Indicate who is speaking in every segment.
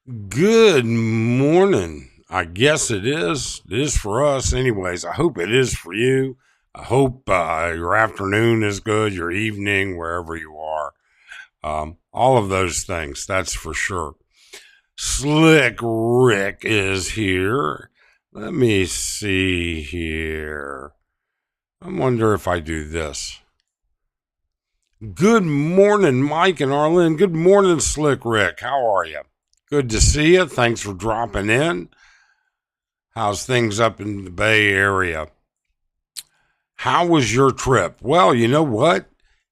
Speaker 1: Good morning. I guess it is. It is for us, anyways. I hope it is for you. I hope your afternoon is good, your evening, wherever you are. All of those things, that's for sure. Slick Rick is here. Let me see here. I wonder if I do this. Good morning, Mike and Arlen. Good morning, Slick Rick. How are you? Good to see you. Thanks for dropping in. How's things up in the Bay Area? How was your trip? Well, you know what?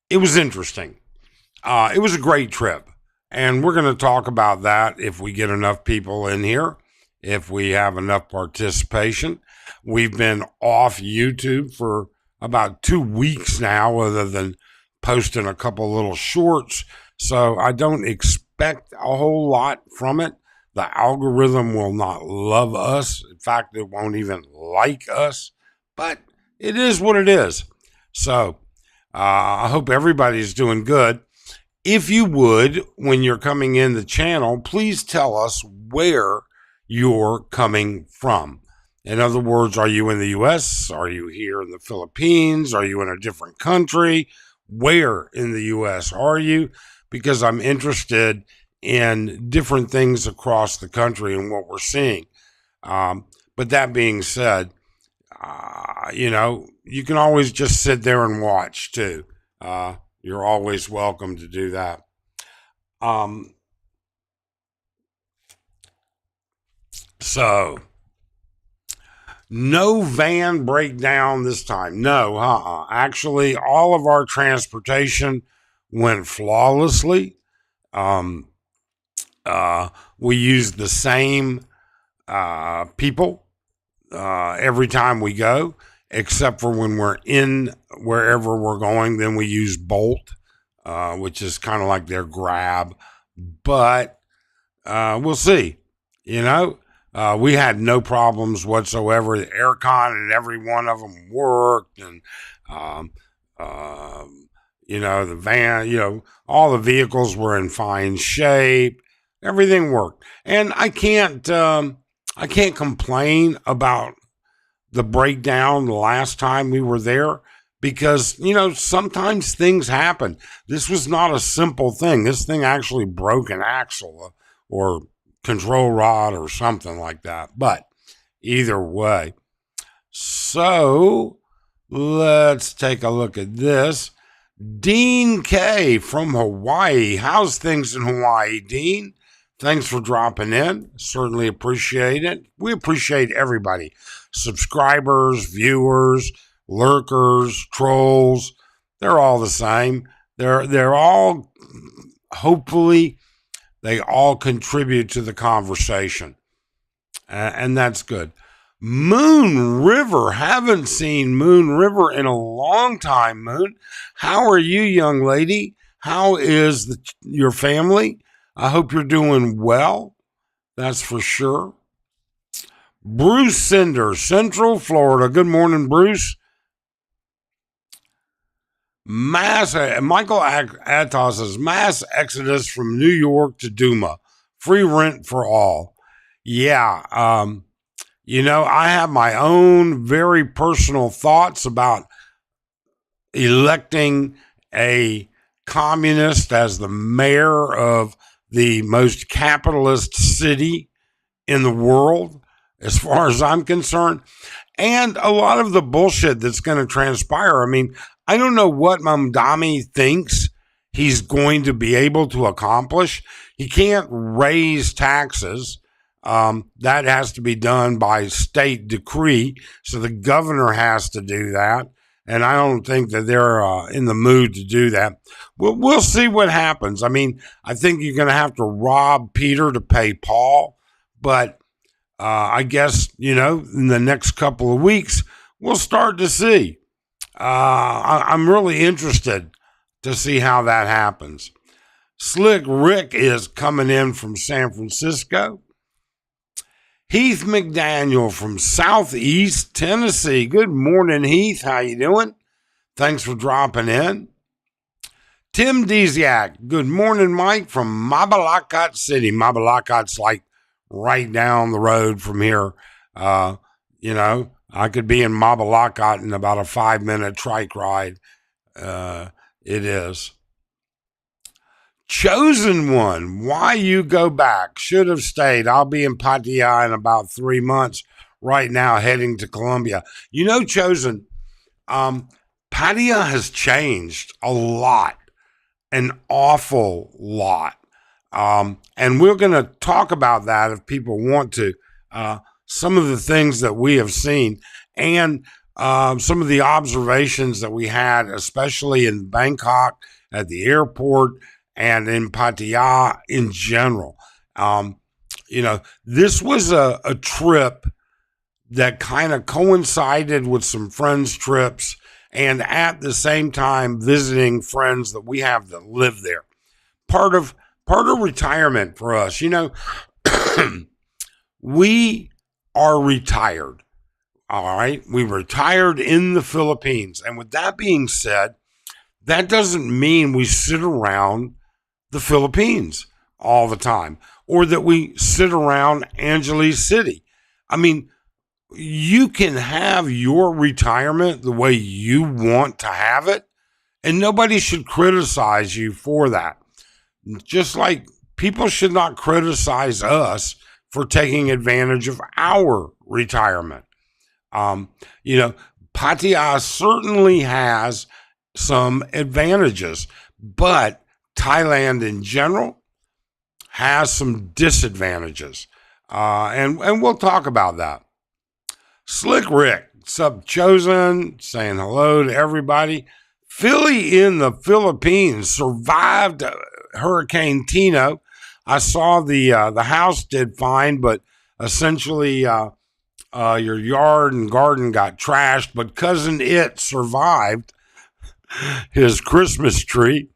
Speaker 1: It was interesting. It was a great trip. And we're going to talk about that if we get enough people in here, if we have enough participation. We've been off YouTube for about 2 weeks now, other than posting a couple little shorts. So I don't expect a whole lot from it. The algorithm will not love us. In fact, it won't even like us. But it is what it is. So I hope everybody's doing good. If you would, when you're coming in the channel, please tell us where you're coming from. In other words, are you in the U.S.? Are you here in the Philippines? Are you in a different country? Where in the U.S. are you? Because I'm interested in different things across the country and what we're seeing. But that being said, you can always just sit there and watch too. You're always welcome to do that. So, no van breakdown this time. No, Actually, all of our transportation went flawlessly. We used the same people every time we go, except for when we're in wherever we're going. Then we use Bolt, which is kind of like their Grab. But we'll see. We had no problems whatsoever. The aircon and every one of them worked, and the van, all the vehicles were in fine shape. Everything worked, and I can't complain about the breakdown the last time we were there, because sometimes things happen. This was not a simple thing. This thing actually broke an axle or control rod or something like that. But either way, so let's take a look at this. Dean K from Hawaii. How's things in Hawaii, Dean? Thanks for dropping in. Certainly appreciate it. We appreciate everybody. Subscribers, viewers, lurkers, trolls. They're all the same. They're all, hopefully, they all contribute to the conversation. And that's good. Moon River. Haven't seen Moon River in a long time, Moon. How are you, young lady? How is your family? I hope you're doing well. That's for sure. Bruce Cinder, Central Florida. Good morning, Bruce. Michael Atos says, mass exodus from New York to Duma. Free rent for all. Yeah. I have my own very personal thoughts about electing a communist as the mayor of the most capitalist city in the world, as far as I'm concerned. And a lot of the bullshit that's going to transpire. I mean, I don't know what Mamdani thinks he's going to be able to accomplish. He can't raise taxes. That has to be done by state decree. So the governor has to do that. And I don't think that they're in the mood to do that. We'll see what happens. I mean, I think you're going to have to rob Peter to pay Paul. But I guess, in the next couple of weeks, we'll start to see. I'm really interested to see how that happens. Slick Rick is coming in from San Francisco. Heath McDaniel from Southeast Tennessee. Good morning, Heath. How you doing? Thanks for dropping in. Tim Deziak, good morning, Mike, from Mabalacat City. Mabalacat's like right down the road from here. I could be in Mabalacat in about a 5-minute trike ride. It is. Chosen one, why you go back? Should have stayed. I'll be in Pattaya in about 3 months right now, heading to Colombia. Chosen, Pattaya has changed a lot, an awful lot. And we're going to talk about that if people want to. Some of the things that we have seen and some of the observations that we had, especially in Bangkok at the airport and in Pattaya in general. This was a trip that kind of coincided with some friends' trips and at the same time visiting friends that we have that live there. Part of retirement for us, we are retired. All right. We retired in the Philippines. And with that being said, that doesn't mean we sit around the Philippines all the time or that we sit around Angeles City. I mean, you can have your retirement the way you want to have it, and nobody should criticize you for that. Just like people should not criticize us for taking advantage of our retirement. Pattaya certainly has some advantages, but Thailand in general has some disadvantages. And we'll talk about that. Slick Rick, sub Chosen, saying hello to everybody. Philly in the Philippines survived Hurricane Tino. I saw the house did fine, but essentially your yard and garden got trashed. But Cousin It survived his Christmas tree.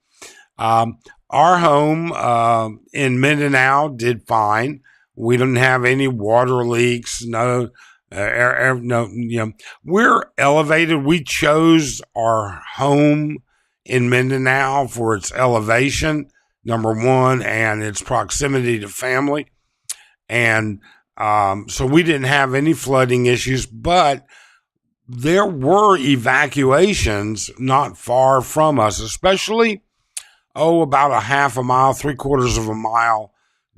Speaker 1: Our home in Mindanao did fine. We didn't have any water leaks. No. We're elevated. We chose our home in Mindanao for its elevation, number one, and its proximity to family. And so we didn't have any flooding issues, but there were evacuations not far from us, especially, about a half a mile, 3/4 of a mile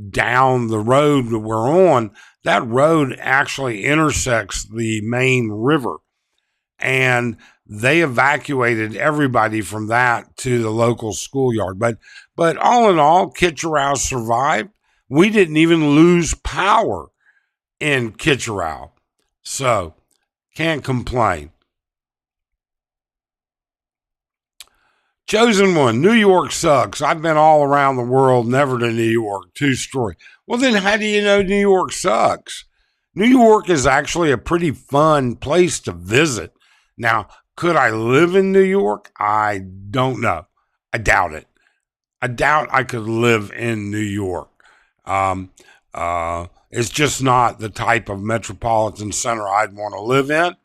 Speaker 1: down the road that we're on. That road actually intersects the main river, and they evacuated everybody from that to the local schoolyard. But all in all, Kitcherow survived. We didn't even lose power in Kitcherow, so can't complain. Chosen one, New York sucks. I've been all around the world, never to New York. True story. Well, then how do you know New York sucks? New York is actually a pretty fun place to visit. Now, could I live in New York? I don't know. I doubt it. I doubt I could live in New York. It's just not the type of metropolitan center I'd want to live in.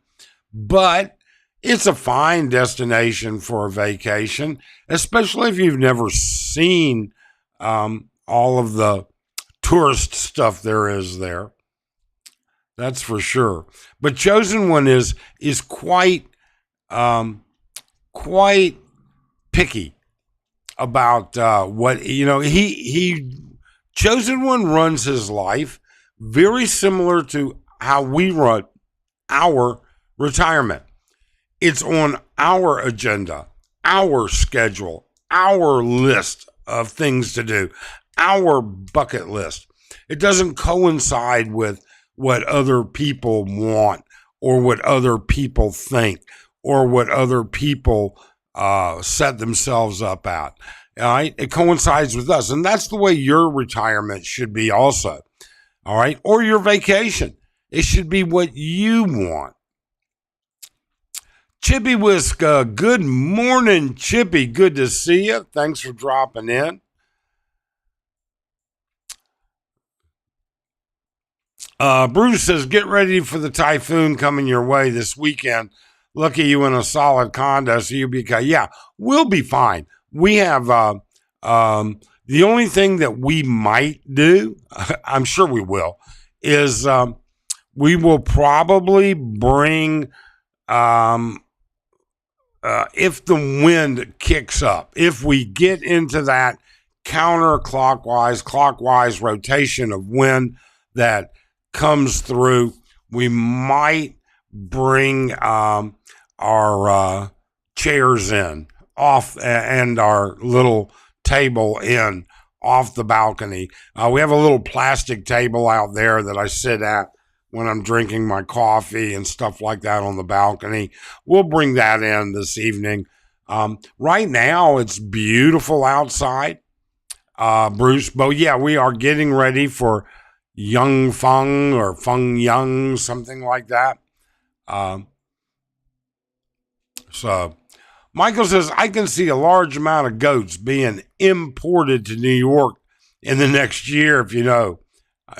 Speaker 1: But it's a fine destination for a vacation, especially if you've never seen all of the tourist stuff there is there. That's for sure. But Chosen One is quite picky about what he Chosen One runs his life very similar to how we run our retirement. It's on our agenda, our schedule, our list of things to do, our bucket list. It doesn't coincide with what other people want or what other people think or what other people set themselves up at. All right? It coincides with us. And that's the way your retirement should be also. All right? Or your vacation. It should be what you want. Chippy Whisker, good morning, Chippy. Good to see you. Thanks for dropping in. Bruce says, get ready for the typhoon coming your way this weekend. Lucky you in a solid condo, so you'll be okay. Yeah, we'll be fine. we have the only thing that we might do, I'm sure we will, is we will probably bring if the wind kicks up, if we get into that clockwise rotation of wind that comes through, we might bring our chairs in off and our little table in off the balcony. We have a little plastic table out there that I sit at when I'm drinking my coffee and stuff like that on the balcony. We'll bring that in this evening. Right now, it's beautiful outside, Bruce. But yeah, we are getting ready for Young Feng or Feng Young, something like that. So Michael says, I can see a large amount of goats being imported to New York in the next year. If you know,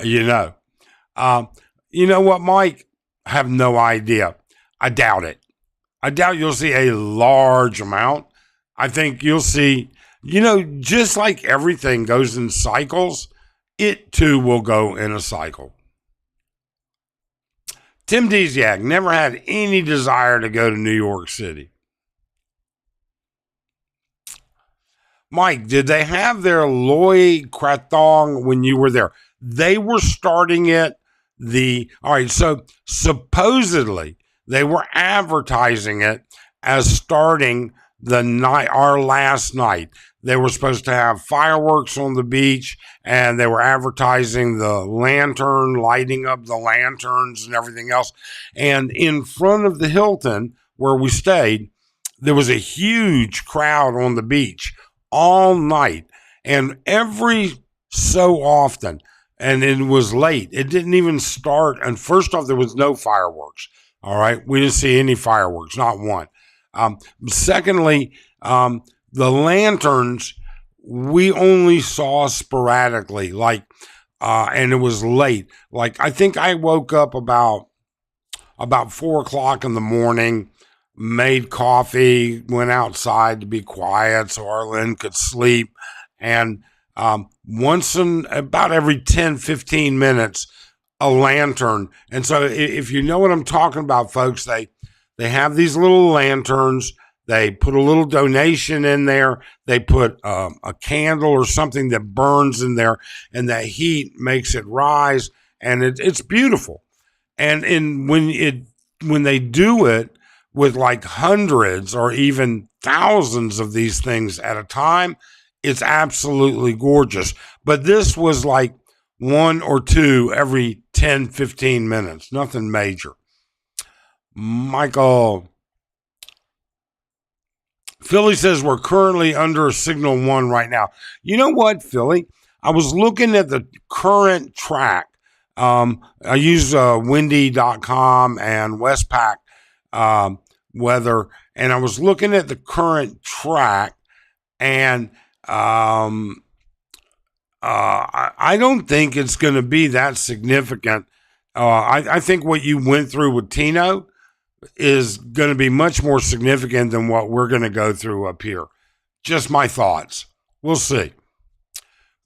Speaker 1: you know. You know what, Mike? I have no idea. I doubt it. I doubt you'll see a large amount. I think you'll see, just like everything goes in cycles, it too will go in a cycle. Tim Desiak never had any desire to go to New York City. Mike, did they have their Loy Krathong when you were there? They were starting it. All right, so supposedly they were advertising it as starting the night, our last night. They were supposed to have fireworks on the beach, and they were advertising the lantern, lighting up the lanterns and everything else. And in front of the Hilton, where we stayed, there was a huge crowd on the beach all night. And every so often, and it was late. It didn't even start. And first off, there was no fireworks. All right. We didn't see any fireworks, not one. Secondly, the lanterns, we only saw sporadically, and it was late. Like, I think I woke up about 4:00 in the morning, made coffee, went outside to be quiet so Arlen could sleep. And once in about every 10, 15 minutes, a lantern. And so if you know what I'm talking about, folks, they have these little lanterns. They put a little donation in there. They put a candle or something that burns in there, and that heat makes it rise, and it's beautiful. And when they do it with like hundreds or even thousands of these things at a time, it's absolutely gorgeous. But this was like one or two every 10, 15 minutes. Nothing major. Michael. Philly says we're currently under signal 1 right now. You know what, Philly? I was looking at the current track. I use windy.com and Westpac weather, and I was looking at the current track, and I don't think it's going to be that significant. I think what you went through with Tino is going to be much more significant than what we're going to go through up here. Just my thoughts. We'll see.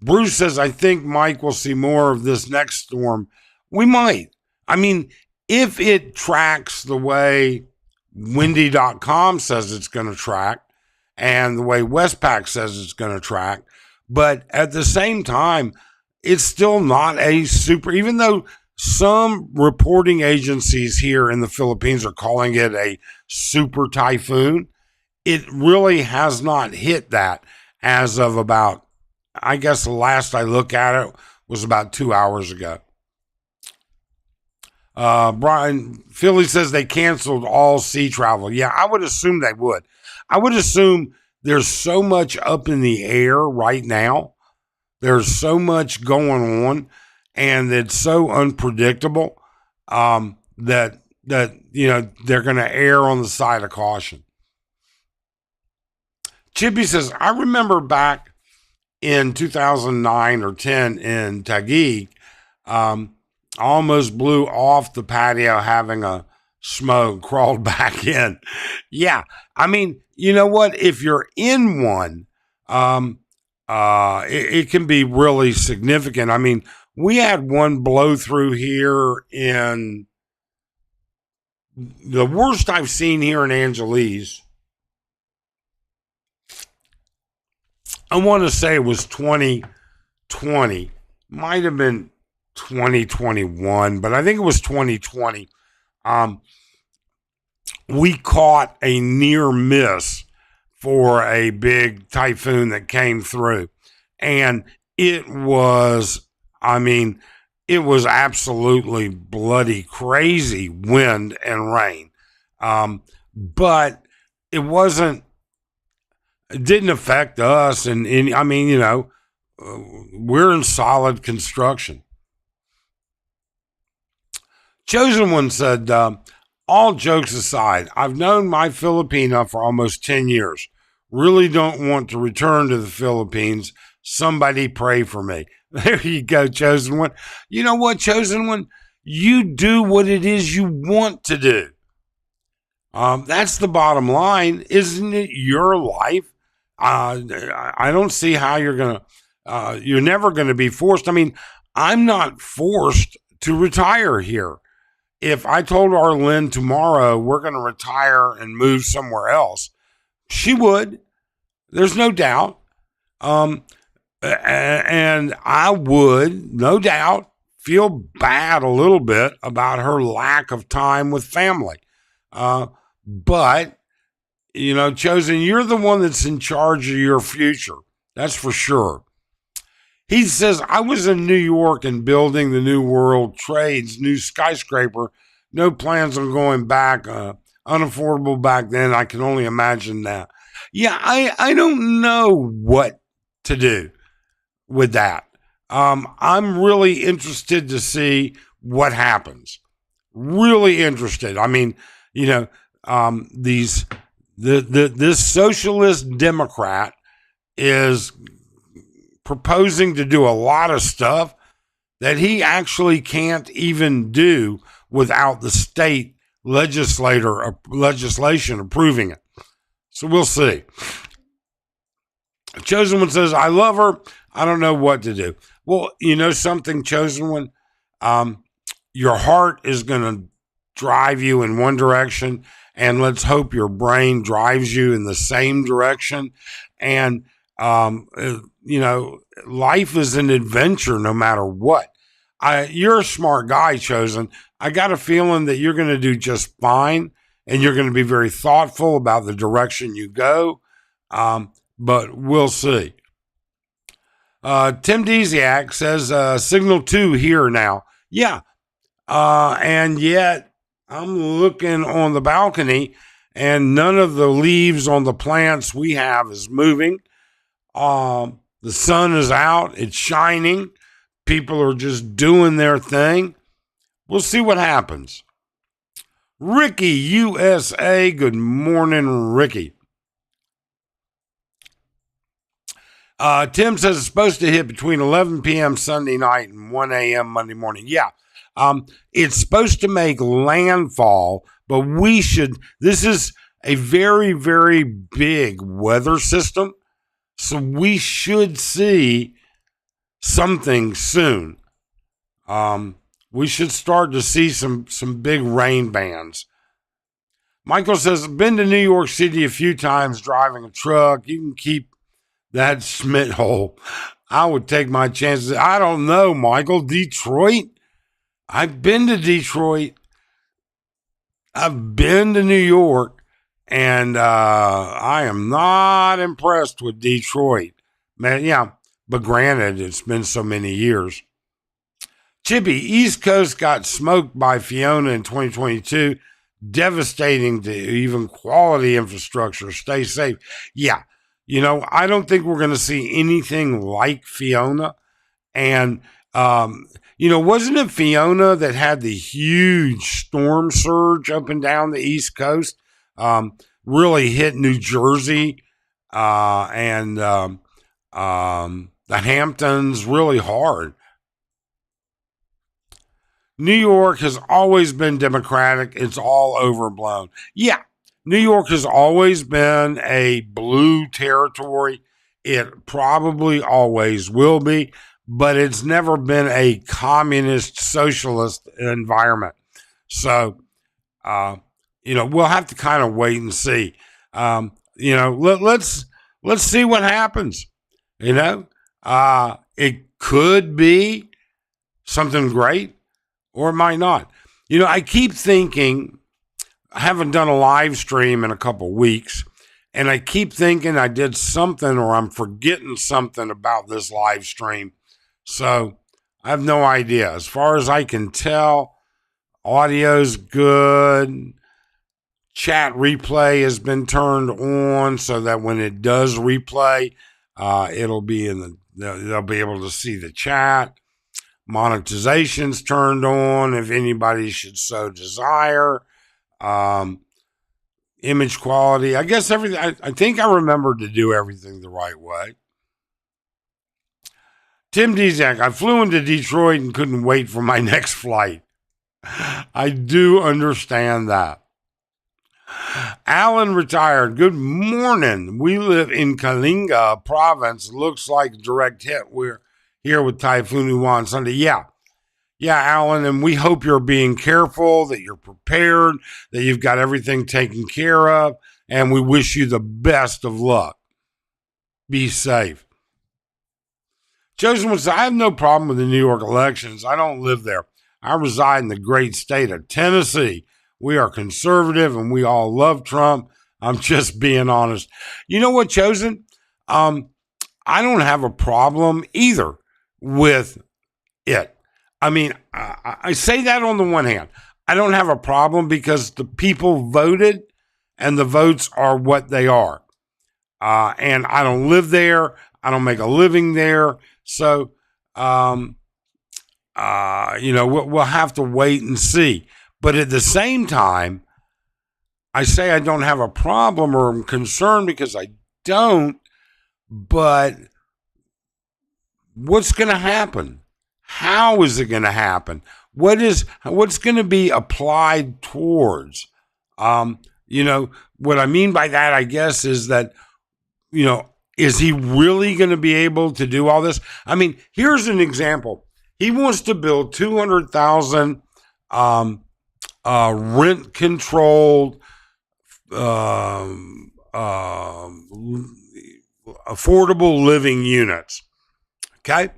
Speaker 1: Bruce says, I think Mike will see more of this next storm. We might. I mean, if it tracks the way windy.com says it's going to track and the way Westpac says it's going to track, but at the same time, it's still not a super, even though some reporting agencies here in the Philippines are calling it a super typhoon, it really has not hit that as of about, I guess the last I look at it was about 2 hours ago. Brian Philly says they canceled all sea travel. Yeah, I would assume they would. I would assume there's so much up in the air right now. There's so much going on, and it's so unpredictable that they're going to err on the side of caution. Chippy says, I remember back in 2009 or 10 in Taguig, I almost blew off the patio having a smoke, crawled back in. Yeah, I mean, you know what? If you're in one, Um, it can be really significant. I mean, we had one blow through here in the worst I've seen here in Angeles. I want to say it was 2020, might have been 2021, but I think it was 2020. Um, we caught a near miss for a big typhoon that came through. And it was, I mean, it was absolutely bloody crazy wind and rain. But it wasn't, it didn't affect us. And I mean, we're in solid construction. Chosen One said, all jokes aside, I've known my Filipina for almost 10 years. Really don't want to return to the Philippines. Somebody pray for me. There you go, Chosen One. You know what, Chosen One? You do what it is you want to do. That's the bottom line. Isn't it your life? I don't see how you're never going to be forced. I mean, I'm not forced to retire here. If I told Arlene tomorrow we're going to retire and move somewhere else, she would. There's no doubt. And I would, no doubt, feel bad a little bit about her lack of time with family. But, Chosen, you're the one that's in charge of your future. That's for sure. He says, I was in New York and building the New World Trade's new skyscraper. No plans on going back. Unaffordable back then. I can only imagine that. Yeah, I don't know what to do with that. I'm really interested to see what happens. Really interested. I mean, this socialist Democrat is proposing to do a lot of stuff that he actually can't even do without the state legislation approving it. So we'll see. Chosen One says, I love her. I don't know what to do. Well, you know something, Chosen One? Your heart is going to drive you in one direction, and let's hope your brain drives you in the same direction. And, life is an adventure no matter what. You're a smart guy, Chosen. I got a feeling that you're going to do just fine, and you're going to be very thoughtful about the direction you go. But we'll see. Tim Desiak says, Signal 2 here now. Yeah. And yet I'm looking on the balcony and none of the leaves on the plants we have is moving. The sun is out. It's shining. People are just doing their thing. We'll see what happens. Ricky, USA. Good morning, Ricky. Tim says it's supposed to hit between 11 p.m. Sunday night and 1 a.m. Monday morning. Yeah. It's supposed to make landfall, but this is a very, very big weather system. So we should see something soon. We should start to see some big rain bands. Michael says, I've been to New York City a few times driving a truck. You can keep that Schmidt hole. I would take my chances. I don't know, Michael. Detroit? I've been to Detroit. I've been to New York. And I am not impressed with Detroit. Man, yeah. But granted, it's been so many years. Chippy, East Coast got smoked by Fiona in 2022. Devastating to even quality infrastructure. Stay safe. Yeah. I don't think we're going to see anything like Fiona. And, wasn't it Fiona that had the huge storm surge up and down the East Coast? Really hit New Jersey and the Hamptons really hard. New York has always been Democratic. It's all overblown. Yeah. New York has always been a blue territory. It probably always will be, but it's never been a communist socialist environment. So, we'll have to kind of wait and see. Let's see what happens. It could be something great, or it might not. I keep thinking, I haven't done a live stream in a couple weeks, and I keep thinking I did something or I'm forgetting something about this live stream. So I have no idea. As far as I can tell, audio's good. Chat replay has been turned on so that when it does replay, it'll be they'll be able to see the chat. Monetization's turned on if anybody should so desire. Image quality, I guess everything. I think I remembered to do everything the right way. Tim Dizak, I flew into Detroit and couldn't wait for my next flight. I do understand that. Alan retired. Good morning. We live in Kalinga province. Looks like a direct hit. We're here with Typhoon Uwan Sunday. Yeah, Alan, and we hope you're being careful, that you're prepared, that you've got everything taken care of, and we wish you the best of luck. Be safe. Chosen would say, I have no problem with the New York elections. I don't live there. I reside in the great state of Tennessee. We are conservative and we all love Trump. I'm just being honest. You know what, Chosen? I don't have a problem either with it. I mean, I say that on the one hand. I don't have a problem because the people voted and the votes are what they are. And I don't live there. I don't make a living there. So, we'll have to wait and see. But at the same time, I say I don't have a problem or I'm concerned because I don't. But what's going to happen? How is it going to happen? What's going to be applied towards? What I mean by that, I guess, is that, is he really going to be able to do all this? I mean, here's an example. He wants to build 200,000 rent-controlled, affordable living units. Okay?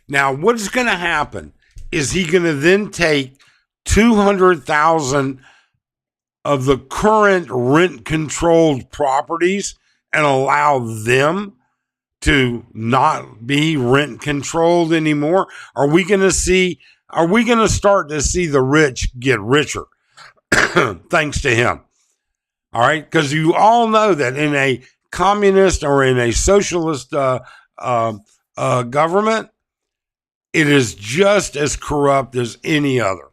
Speaker 1: Now, what's going to happen? Is he going to then take 200,000 of the current rent-controlled properties and allow them to not be rent-controlled anymore? Are we going to start to see the rich get richer thanks to him? All right? Because you all know that in a communist or in a socialist government, it is just as corrupt as any other.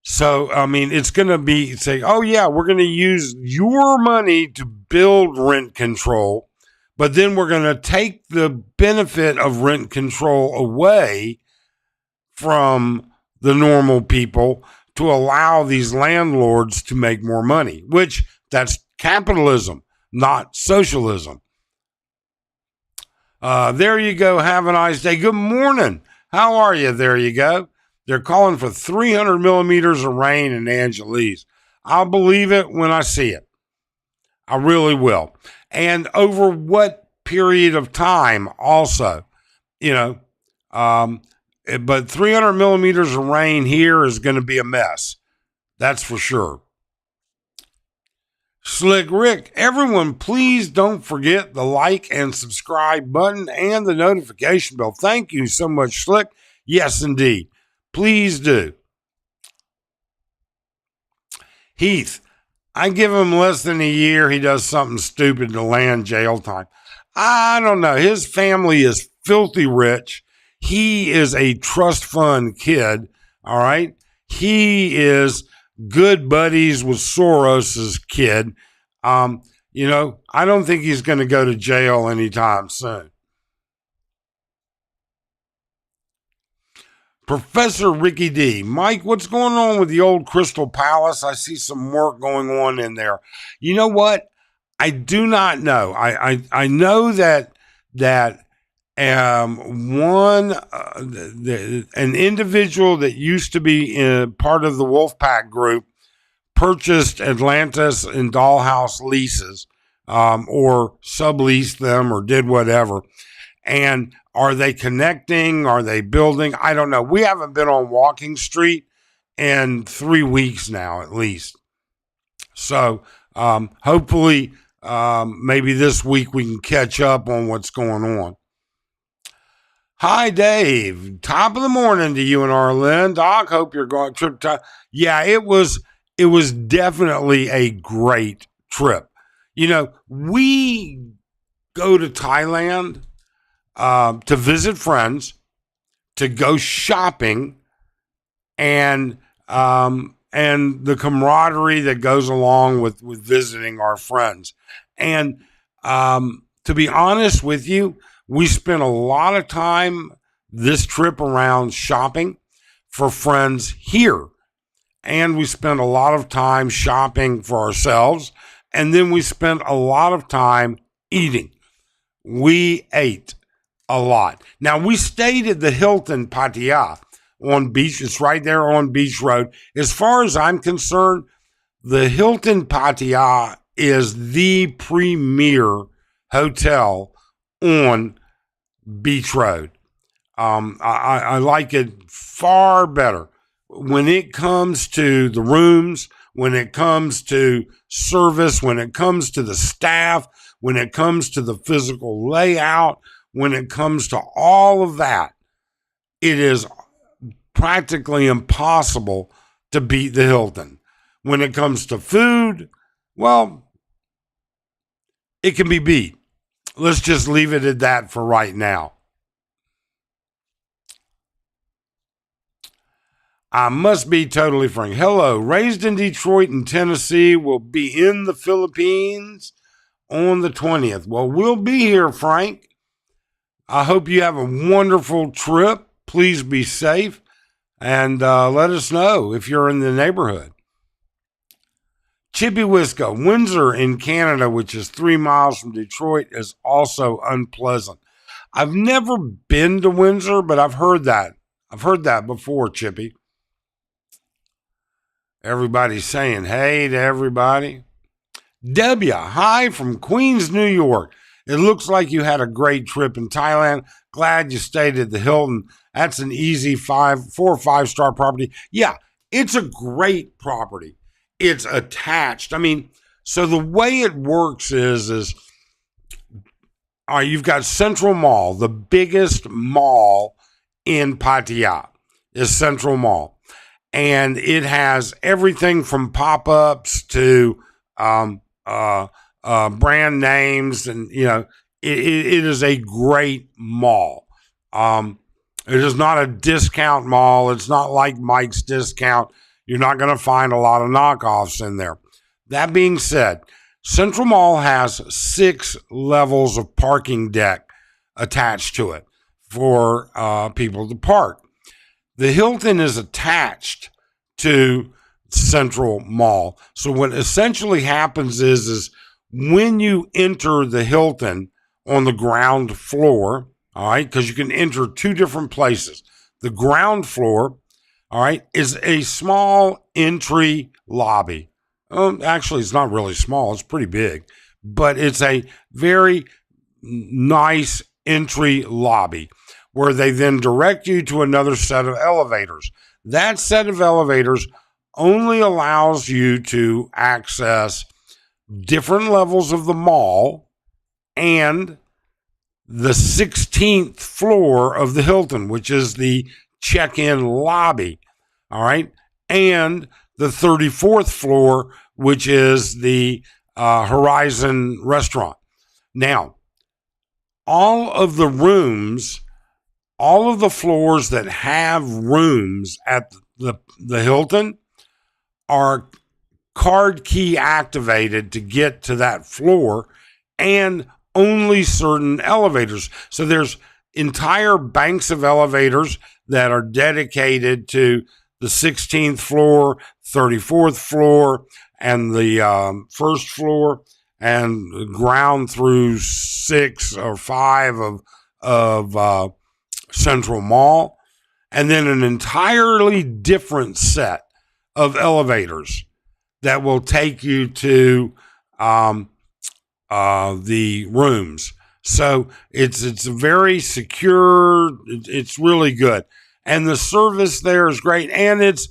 Speaker 1: So, I mean, it's going to be say, oh, yeah, we're going to use your money to build rent control, but then we're going to take the benefit of rent control away from the normal people to allow these landlords to make more money, which that's capitalism, not socialism. There you go. Have a nice day. Good morning. How are you? There you go. They're calling for 300 millimeters of rain in Angeles. I'll believe it when I see it. I really will. And over what period of time also, but 300 millimeters of rain here is going to be a mess. That's for sure. Slick Rick, everyone, please don't forget the like and subscribe button and the notification bell. Thank you so much, Slick. Yes, indeed. Please do. Heath, I give him less than a year. He does something stupid to land jail time. I don't know. His family is filthy rich. He is a trust fund kid. All right. He is good buddies with Soros's kid. I don't think he's going to go to jail anytime soon. Professor Ricky D. Mike, what's going on with the old Crystal Palace? I see some work going on in there. You know what? I do not know. I know that one an individual that used to be part of the Wolfpack group purchased Atlantis and Dollhouse leases, or subleased them, or did whatever. And are they connecting? Are they building? I don't know. We haven't been on Walking Street in 3 weeks now, at least. So hopefully, maybe this week we can catch up on what's going on. Hi, Dave. Top of the morning to you and Arlen. Doc, hope you're going trip to. Yeah, it was definitely a great trip. You know, we go to Thailand to visit friends, to go shopping, and the camaraderie that goes along with visiting our friends. And to be honest with you, we spent a lot of time this trip around shopping for friends here. And we spent a lot of time shopping for ourselves. And then we spent a lot of time eating. We ate a lot. Now, we stayed at the Hilton Pattaya on Beach. It's right there on Beach Road. As far as I'm concerned, the Hilton Pattaya is the premier hotel on Beach Road. I like it far better when it comes to the rooms, when it comes to service, when it comes to the staff, when it comes to the physical layout, when it comes to all of that. It is practically impossible to beat the Hilton. When it comes to food, well, it can be beat. Let's just leave it at that for right now. I must be totally frank. Hello, raised in Detroit and Tennessee, will be in the Philippines on the 20th. Well, we'll be here, Frank. I hope you have a wonderful trip. Please be safe, and let us know if you're in the neighborhood. Chippy Wisco, Windsor in Canada, which is 3 miles from Detroit, is also unpleasant. I've never been to Windsor, but I've heard that. I've heard that before, Chippy. Everybody's saying hey to everybody. Debia, hi from Queens, New York. It looks like you had a great trip in Thailand. Glad you stayed at the Hilton. That's an easy 4 or 5 star property. Yeah, it's a great property. It's attached. I mean, so the way it works is you've got Central Mall, the biggest mall in Pattaya is Central Mall. And it has everything from pop-ups to brand names, and it is a great mall. It is not a discount mall. It's not like Mike's Discount. You're not going to find a lot of knockoffs in there. That being said, Central Mall has 6 levels of parking deck attached to it for people to park. The Hilton is attached to Central Mall. So what essentially happens is when you enter the Hilton on the ground floor, all right, because you can enter 2 different places. The ground floor, all right, is a small entry lobby. Actually, it's not really small. It's pretty big. But it's a very nice entry lobby where they then direct you to another set of elevators. That set of elevators only allows you to access different levels of the mall and the 16th floor of the Hilton, which is the check-in lobby, all right, and the 34th floor, which is the Horizon restaurant. Now, all of the floors that have rooms at the Hilton are card key activated to get to that floor, and only certain elevators. So there's entire banks of elevators that are dedicated to the 16th floor, 34th floor, and the first floor. and ground through 6 or 5 of Central Mall, and then an entirely different set of elevators that will take you to the rooms. So it's very secure. It's really good, and the service there is great, and it's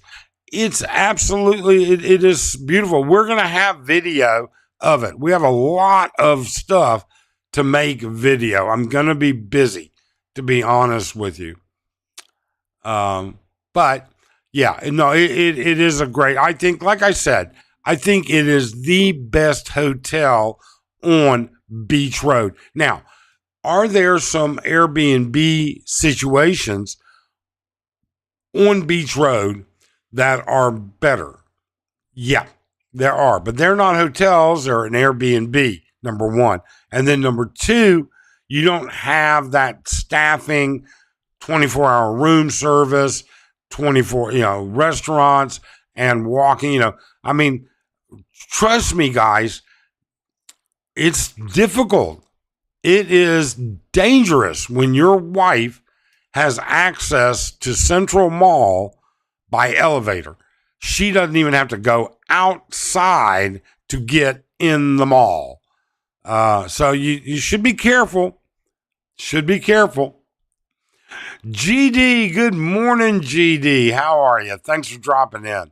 Speaker 1: absolutely it is beautiful. We're gonna have video of it. We have a lot of stuff to make video. I'm gonna be busy, to be honest with you. But yeah, no, it is a great. I think, like I said, I think it is the best hotel on Beach Road. Now, are there some Airbnb situations on Beach Road that are better? Yeah, there are, but they're not hotels, they're an Airbnb, number one. And then number two, you don't have that staffing, 24-hour room service, 24, restaurants and walking, I mean, trust me, guys, it's difficult. It is dangerous when your wife has access to Central Mall by elevator. She doesn't even have to go outside to get in the mall. So you should be careful. Should be careful. GD, good morning, GD. How are you? Thanks for dropping in.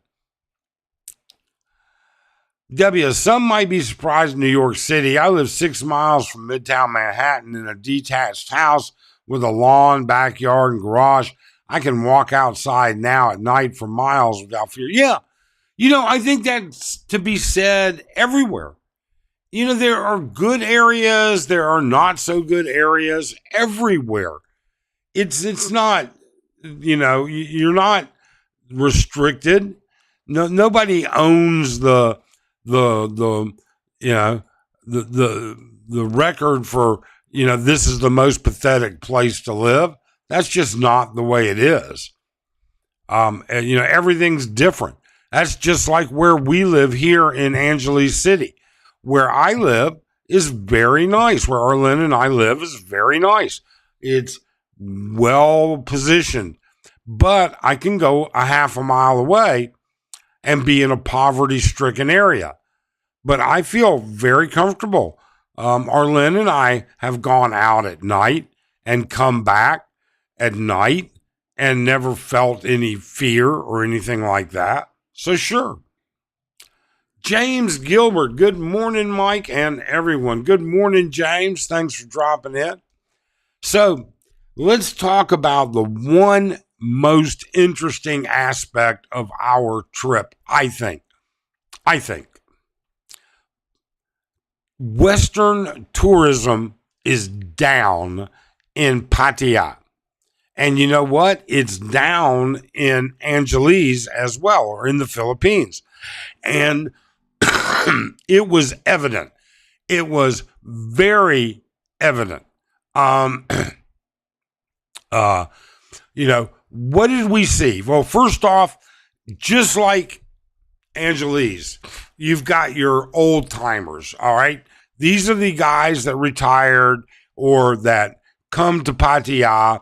Speaker 1: Some might be surprised in New York City. I live 6 miles from Midtown Manhattan in a detached house with a lawn, backyard, and garage. I can walk outside now at night for miles without fear. Yeah, I think that's to be said everywhere. There are good areas. There are not so good areas everywhere. It's not, you're not restricted. No, nobody owns the record for, this is the most pathetic place to live. That's just not the way it is. Everything's different. That's just like where we live here in Angeles City. Where I live is very nice. Where Arlen and I live is very nice. It's well positioned, but I can go a half a mile away and be in a poverty-stricken area. But I feel very comfortable. Arlen and I have gone out at night and come back at night and never felt any fear or anything like that. So sure. James Gilbert, good morning, Mike, and everyone. Good morning, James. Thanks for dropping in. So let's talk about the one most interesting aspect of our trip, I think. Western tourism is down in Pattaya. And you know what? It's down in Angeles as well, or in the Philippines. And it was evident. It was very evident. What did we see? Well, first off, just like Angeles, you've got your old timers, all right? These are the guys that retired or that come to Pattaya,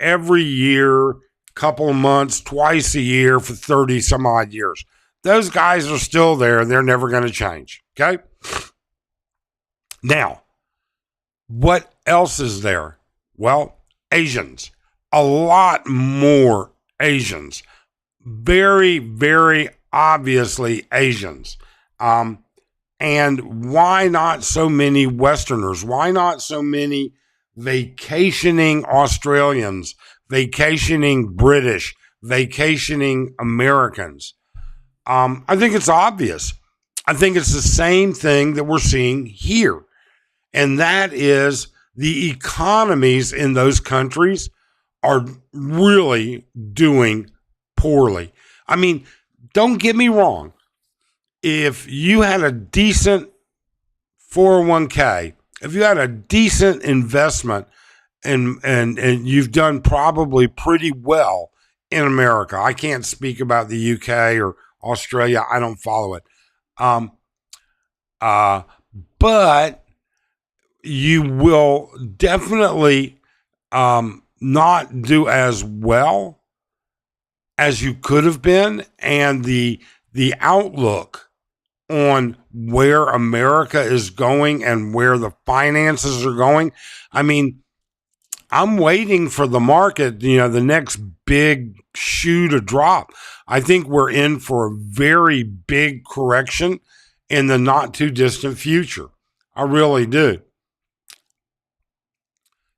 Speaker 1: every year, couple of months, twice a year for 30 some odd years. Those guys are still there. They're never going to change, okay? Now, what else is there? Well, Asians. A lot more Asians. Very, very obviously Asians. And why not so many Westerners? Why not so many vacationing Australians, vacationing British, vacationing Americans? I think it's obvious. I think it's the same thing that we're seeing here. And that is the economies in those countries are really doing poorly. I mean, don't get me wrong. If you had a decent 401k, if you had a decent investment and you've done probably pretty well in America, I can't speak about the UK or Australia. I don't follow it. but you will definitely not do as well as you could have been, and the outlook on where America is going and where the finances are going. I mean, I'm waiting for the market, the next big shoe to drop. I think we're in for a very big correction in the not too distant future. I really do.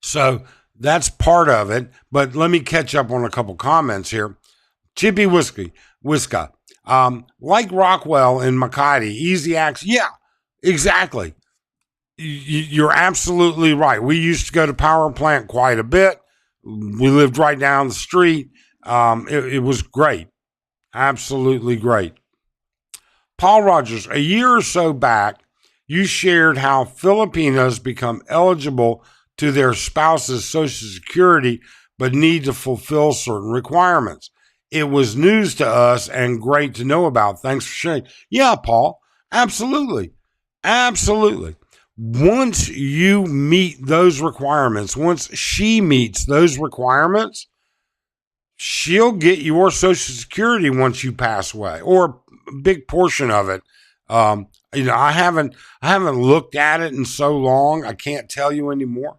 Speaker 1: So that's part of it. But let me catch up on a couple comments here. Chippy Whiska. Like Rockwell and Makati, easy access. Yeah, exactly. You're absolutely right. We used to go to power plant quite a bit. We lived right down the street. It was great. Absolutely great. Paul Rogers, a year or so back, you shared how Filipinos become eligible to their spouse's Social Security but need to fulfill certain requirements. It was news to us and great to know about. Thanks for sharing. Yeah, Paul, absolutely. Absolutely. Once you meet those requirements, once she meets those requirements, she'll get your Social Security once you pass away, or a big portion of it. I haven't looked at it in so long, I can't tell you anymore.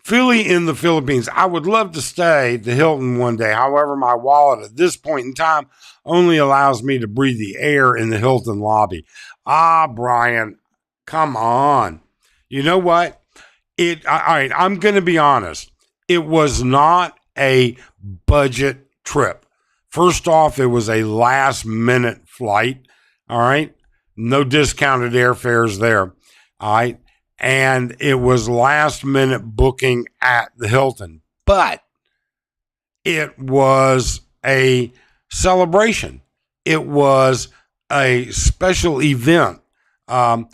Speaker 1: Philly in the Philippines. I would love to stay at the Hilton one day. However, my wallet at this point in time only allows me to breathe the air in the Hilton lobby. Brian, come on. You know what? All right, I'm going to be honest. It was not a budget trip. First off, it was a last minute flight. All right. No discounted airfares there. All right. And it was last minute booking at the Hilton, but it was a celebration. It was a special event, to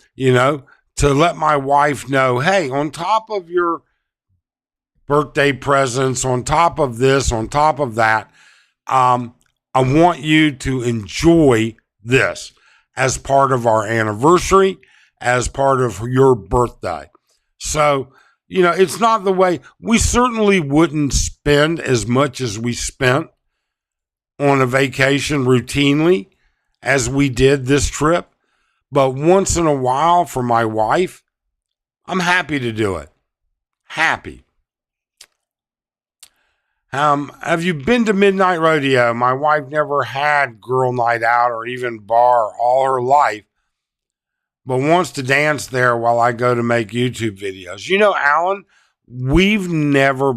Speaker 1: let my wife know, hey, on top of your birthday presents, on top of this, on top of that, I want you to enjoy this as part of our anniversary, as part of your birthday. So, it's not the way we certainly wouldn't spend as much as we spent on a vacation routinely as we did this trip. But once in a while for my wife, I'm happy to do it. Happy. Have you been to Midnight Rodeo? My wife never had girl night out or even bar all her life, but wants to dance there while I go to make YouTube videos. Alan, we've never,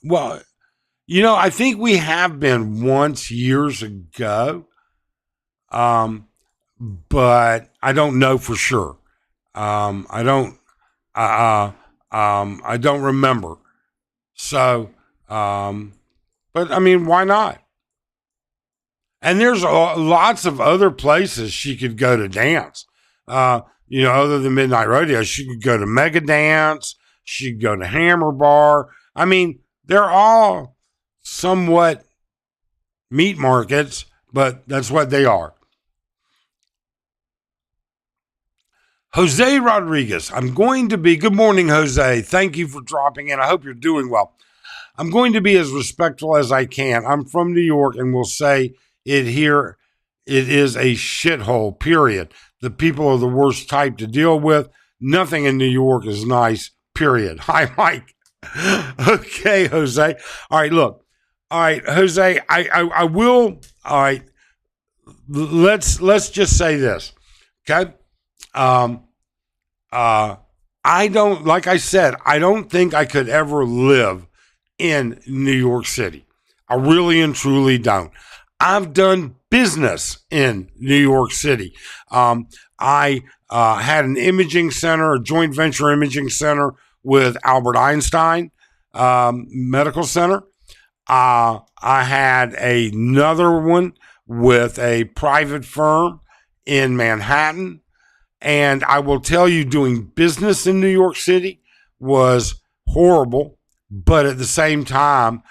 Speaker 1: I think we have been once years ago, but I don't know for sure. I don't remember. So, but I mean, why not? And there's lots of other places she could go to dance. Other than Midnight Rodeo, she could go to Mega Dance. She could go to Hammer Bar. I mean, they're all somewhat meat markets, but that's what they are. Jose Rodriguez, good morning, Jose. Thank you for dropping in. I hope you're doing well. I'm going to be as respectful as I can. I'm from New York and will say it here. It is a shithole, period. The people are the worst type to deal with. Nothing in New York is nice, period. Hi, Mike. Okay, Jose. All right, look. All right, Jose, I will. All right, let's just say this, okay? I don't, like I said, I don't think I could ever live in New York City. I really and truly don't. I've done business in New York City. I had an imaging center, a joint venture imaging center with Albert Einstein Medical Center. I had another one with a private firm in Manhattan. And I will tell you, doing business in New York City was horrible. But at the same time,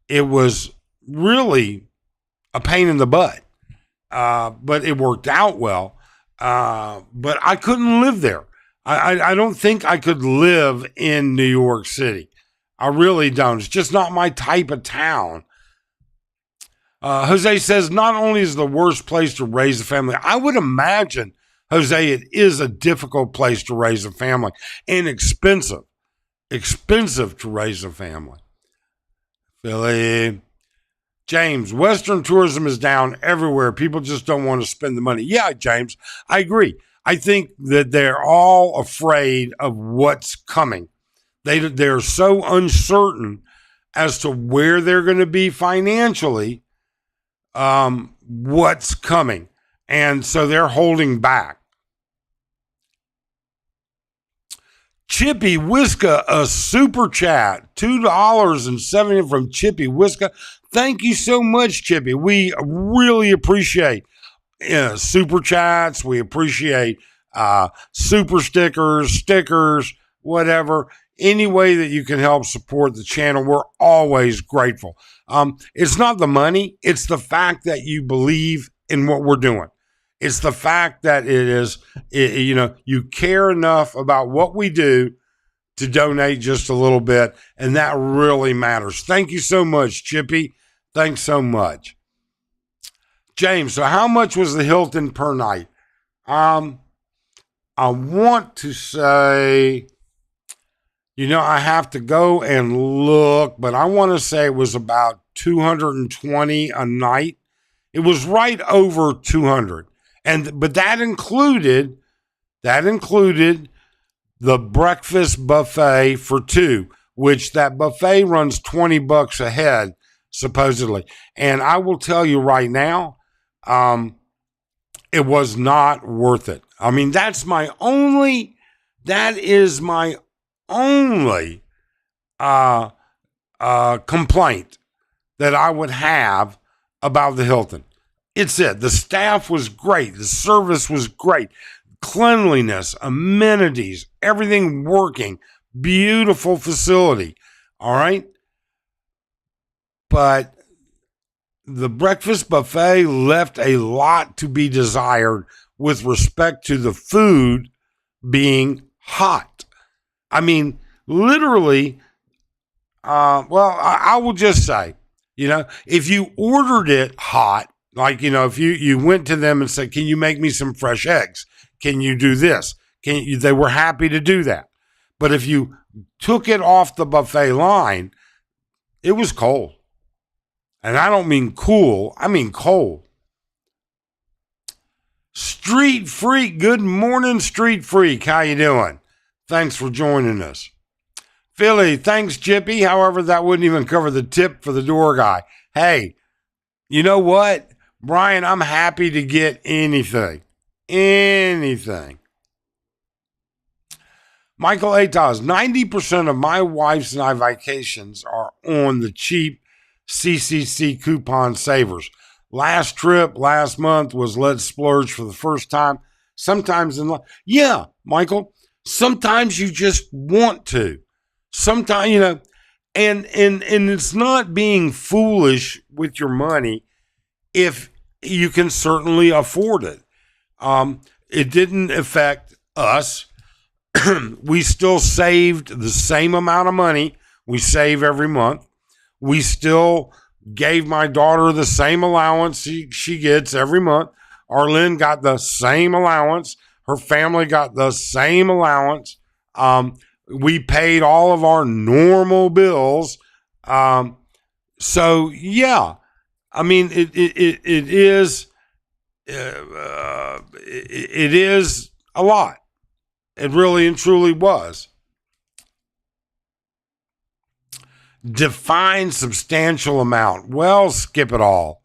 Speaker 1: it was really a pain in the butt. but it worked out well. But I couldn't live there. I don't think I could live in New York City. I really don't. It's just not my type of town. Jose says, not only is the worst place to raise a family, I would imagine, Jose, it is a difficult place to raise a family and expensive to raise a family. Philly. James, Western tourism is down everywhere. People just don't want to spend the money. Yeah, James, I agree. I think that they're all afraid of what's coming. They're so uncertain as to where they're going to be financially, what's coming. And so they're holding back. Chippy Whiska, a super chat, $2.70 from Chippy Whiska. Thank you so much, Chippy. We really appreciate super chats. We appreciate super stickers, whatever. Any way that you can help support the channel, we're always grateful. It's not the money. It's the fact that you believe in what we're doing. It's the fact that you care enough about what we do to donate just a little bit, and that really matters. Thank you so much, Chippy. Thanks so much. James, so how much was the Hilton per night? I want to say, I have to go and look, but I want to say it was about $220 a night. It was right over 200. But that included the breakfast buffet for two, which that buffet runs $20 a head, supposedly. And I will tell you right now, it was not worth it. I mean, that is my only complaint that I would have about the Hilton. It's it. The staff was great. The service was great. Cleanliness, amenities, everything working. Beautiful facility. All right. But the breakfast buffet left a lot to be desired with respect to the food being hot. I mean, literally, I will just say, if you ordered it hot, like, if you went to them and said, can you make me some fresh eggs? Can you do this? They were happy to do that. But if you took it off the buffet line, it was cold. And I don't mean cool, I mean cold. Street Freak, good morning, Street Freak. How you doing? Thanks for joining us. Philly, thanks, Chippy. However, that wouldn't even cover the tip for the door guy. Hey, you know what? Brian, I'm happy to get anything. Anything. Michael Atos, 90% of my wife's and I vacations are on the cheap CCC coupon savers. Last trip, last month was Let's Splurge for the first time. Sometimes in life. Yeah, Michael, sometimes you just want to. Sometimes, and it's not being foolish with your money if you can certainly afford it. It didn't affect us. We still saved the same amount of money we save every month. We still gave my daughter the same allowance she gets every month. Arlene got the same allowance. Her family got the same allowance. We paid all of our normal bills. So yeah, I mean, it is a lot. It really and truly was. Define substantial amount. Well, skip it all.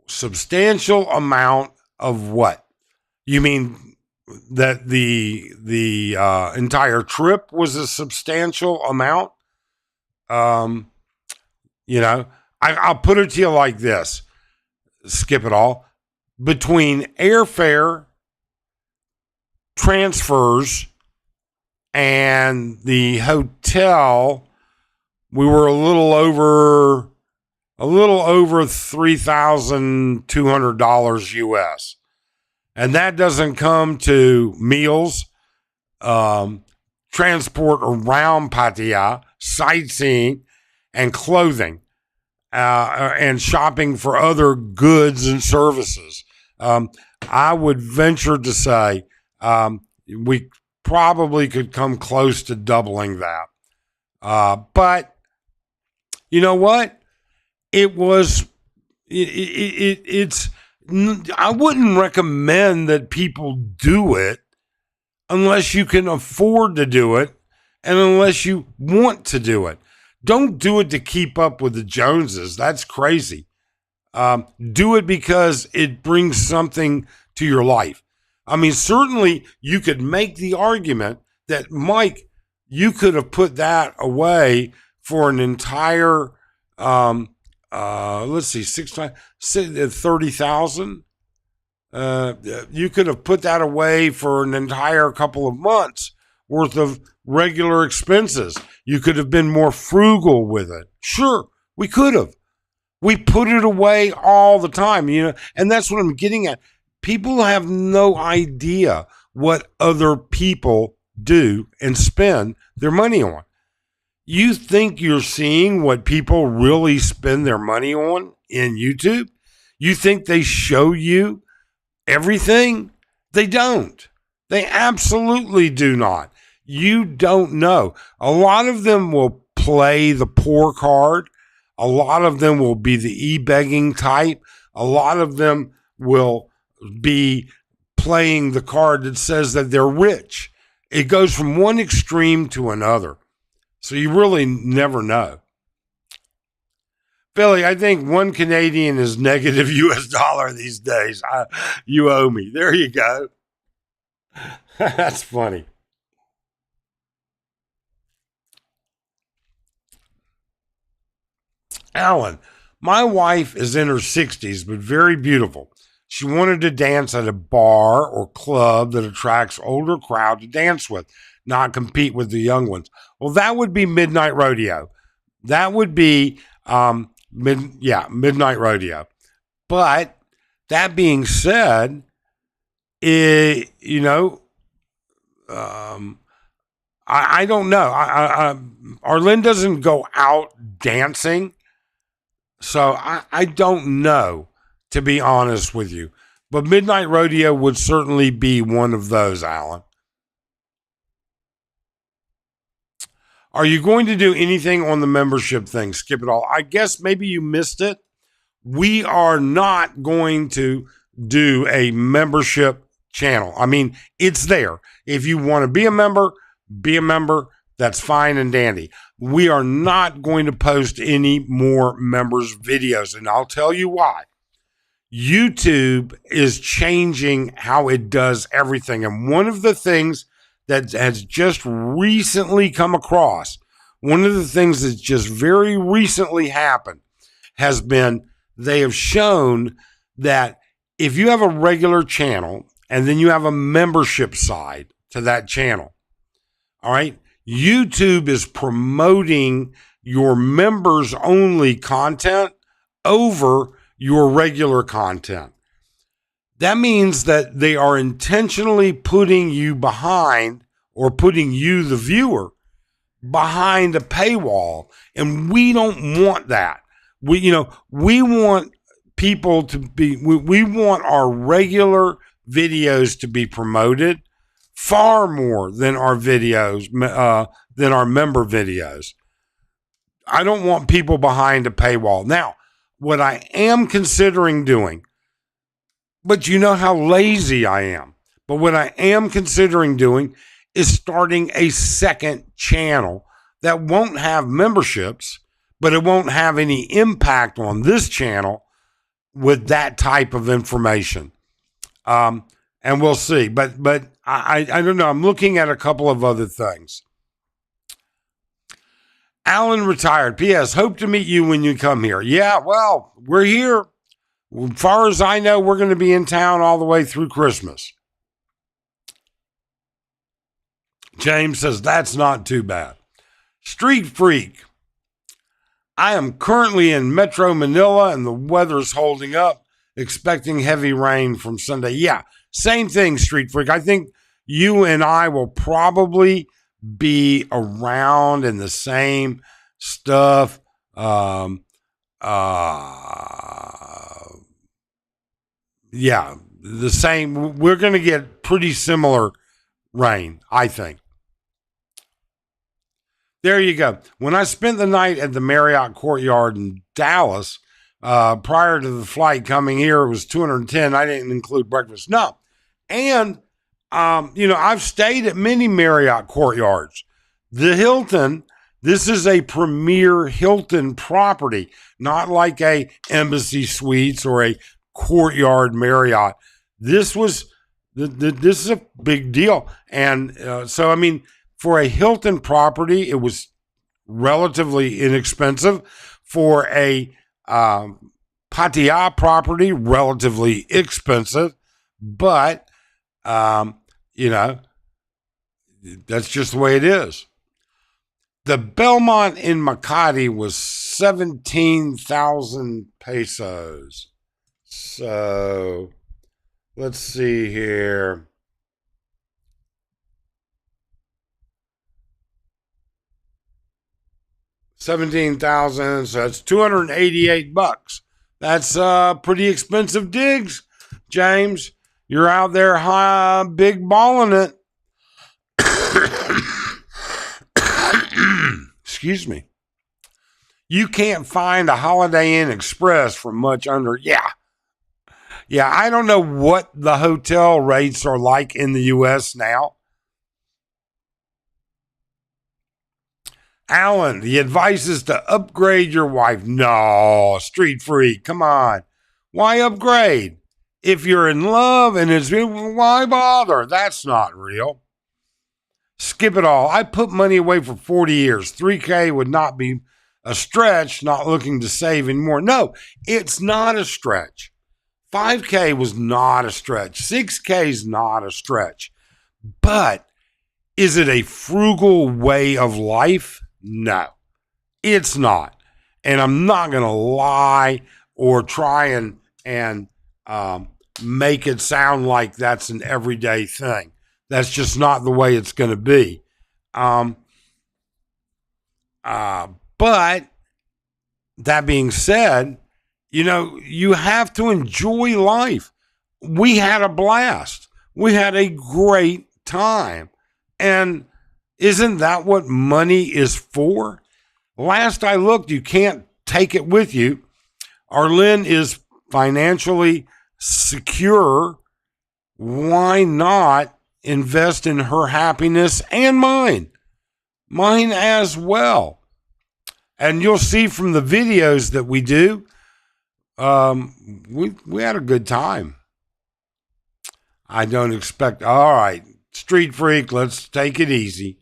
Speaker 1: Substantial amount of what? You mean that the entire trip was a substantial amount? I'll put it to you like this. Skip it all. Between airfare, transfers, and the hotel, we were a little over a little over $3,200 US. And that doesn't come to meals, transport around Pattaya, sightseeing, and clothing, and shopping for other goods and services. I would venture to say we probably could come close to doubling that. But you know what? It's I wouldn't recommend that people do it unless you can afford to do it and unless you want to do it. Don't do it to keep up with the Joneses. That's crazy. Do it because it brings something to your life. I mean, certainly you could make the argument that, Mike, you could have put that away for an entire, let's see, 6 times 30,000. You could have put that away for an entire couple of months worth of regular expenses. You could have been more frugal with it. Sure, we could have. We put it away all the time, and that's what I'm getting at. People have no idea what other people do and spend their money on. You think you're seeing what people really spend their money on in YouTube? You think they show you everything? They don't. They absolutely do not. You don't know. A lot of them will play the poor card. A lot of them will be the e-begging type. A lot of them will be playing the card that says that they're rich. It goes from one extreme to another. So you really never know. Billy, I think 1 Canadian is negative US dollar these days. You owe me. There you go. That's funny. Alan, my wife is in her 60s, but very beautiful. She wanted to dance at a bar or club that attracts older crowd to dance with, not compete with the young ones. Well, that would be Midnight Rodeo. That would be, Midnight Rodeo. But that being said, I don't know. Arlen doesn't go out dancing. So I don't know, to be honest with you. But Midnight Rodeo would certainly be one of those, Alan. Are you going to do anything on the membership thing? Skip it all. I guess maybe you missed it. We are not going to do a membership channel. I mean, it's there. If you want to be a member, be a member. That's fine and dandy. We are not going to post any more members' videos, and I'll tell you why. YouTube is changing how it does everything, and one of the things that has just recently come across, one of the things that's just very recently happened has been they have shown that if you have a regular channel and then you have a membership side to that channel, all right, YouTube is promoting your members only content over your regular content. That means that they are intentionally putting you behind, or putting you, the viewer, behind a paywall. And we don't want that. We want people to be, we want our regular videos to be promoted far more than our videos, than our member videos. I don't want people behind a paywall. Now, what I am considering doing, but you know how lazy I am, but what I am considering doing is starting a second channel that won't have memberships, but it won't have any impact on this channel with that type of information. And we'll see. But I don't know. I'm looking at a couple of other things. Alan retired. P.S. Hope to meet you when you come here. Yeah, well, we're here. As far as I know, we're going to be in town all the way through Christmas. James says, that's not too bad. Street Freak. I am currently in Metro Manila and the weather's holding up, expecting heavy rain from Sunday. Yeah, same thing, Street Freak. I think you and I will probably be around in the same stuff. Yeah, the same. We're going to get pretty similar rain, I think. There you go. When I spent the night at the Marriott Courtyard in Dallas, prior to the flight coming here, it was 210. I didn't include breakfast. No. And, I've stayed at many Marriott Courtyards. The Hilton, this is a premier Hilton property, not like a Embassy Suites or a Courtyard Marriott. This is a big deal. And for a Hilton property, it was relatively inexpensive. For a Pattaya property, relatively expensive. But, that's just the way it is. The Belmont in Makati was 17,000 pesos. So, let's see here. 17,000, so that's $288. That's pretty expensive digs, James. You're out there high, big balling it. Excuse me. You can't find a Holiday Inn Express for much under, yeah, I don't know what the hotel rates are like in the U.S. now. Alan, the advice is to upgrade your wife. No, Street Freak, come on. Why upgrade? If you're in love and it's, why bother? That's not real. Skip it all. I put money away for 40 years. $3K would not be a stretch, not looking to save anymore. No, it's not a stretch. $5K was not a stretch. $6K is not a stretch. But is it a frugal way of life? No, it's not. And I'm not going to lie or try and make it sound like that's an everyday thing. That's just not the way it's going to be. But that being said, you have to enjoy life. We had a blast. We had a great time. And isn't that what money is for? Last I looked, you can't take it with you. Arlene is financially secure. Why not invest in her happiness and mine? Mine as well. And you'll see from the videos that we do, we had a good time. I don't expect, all right, Street Freak, let's take it easy.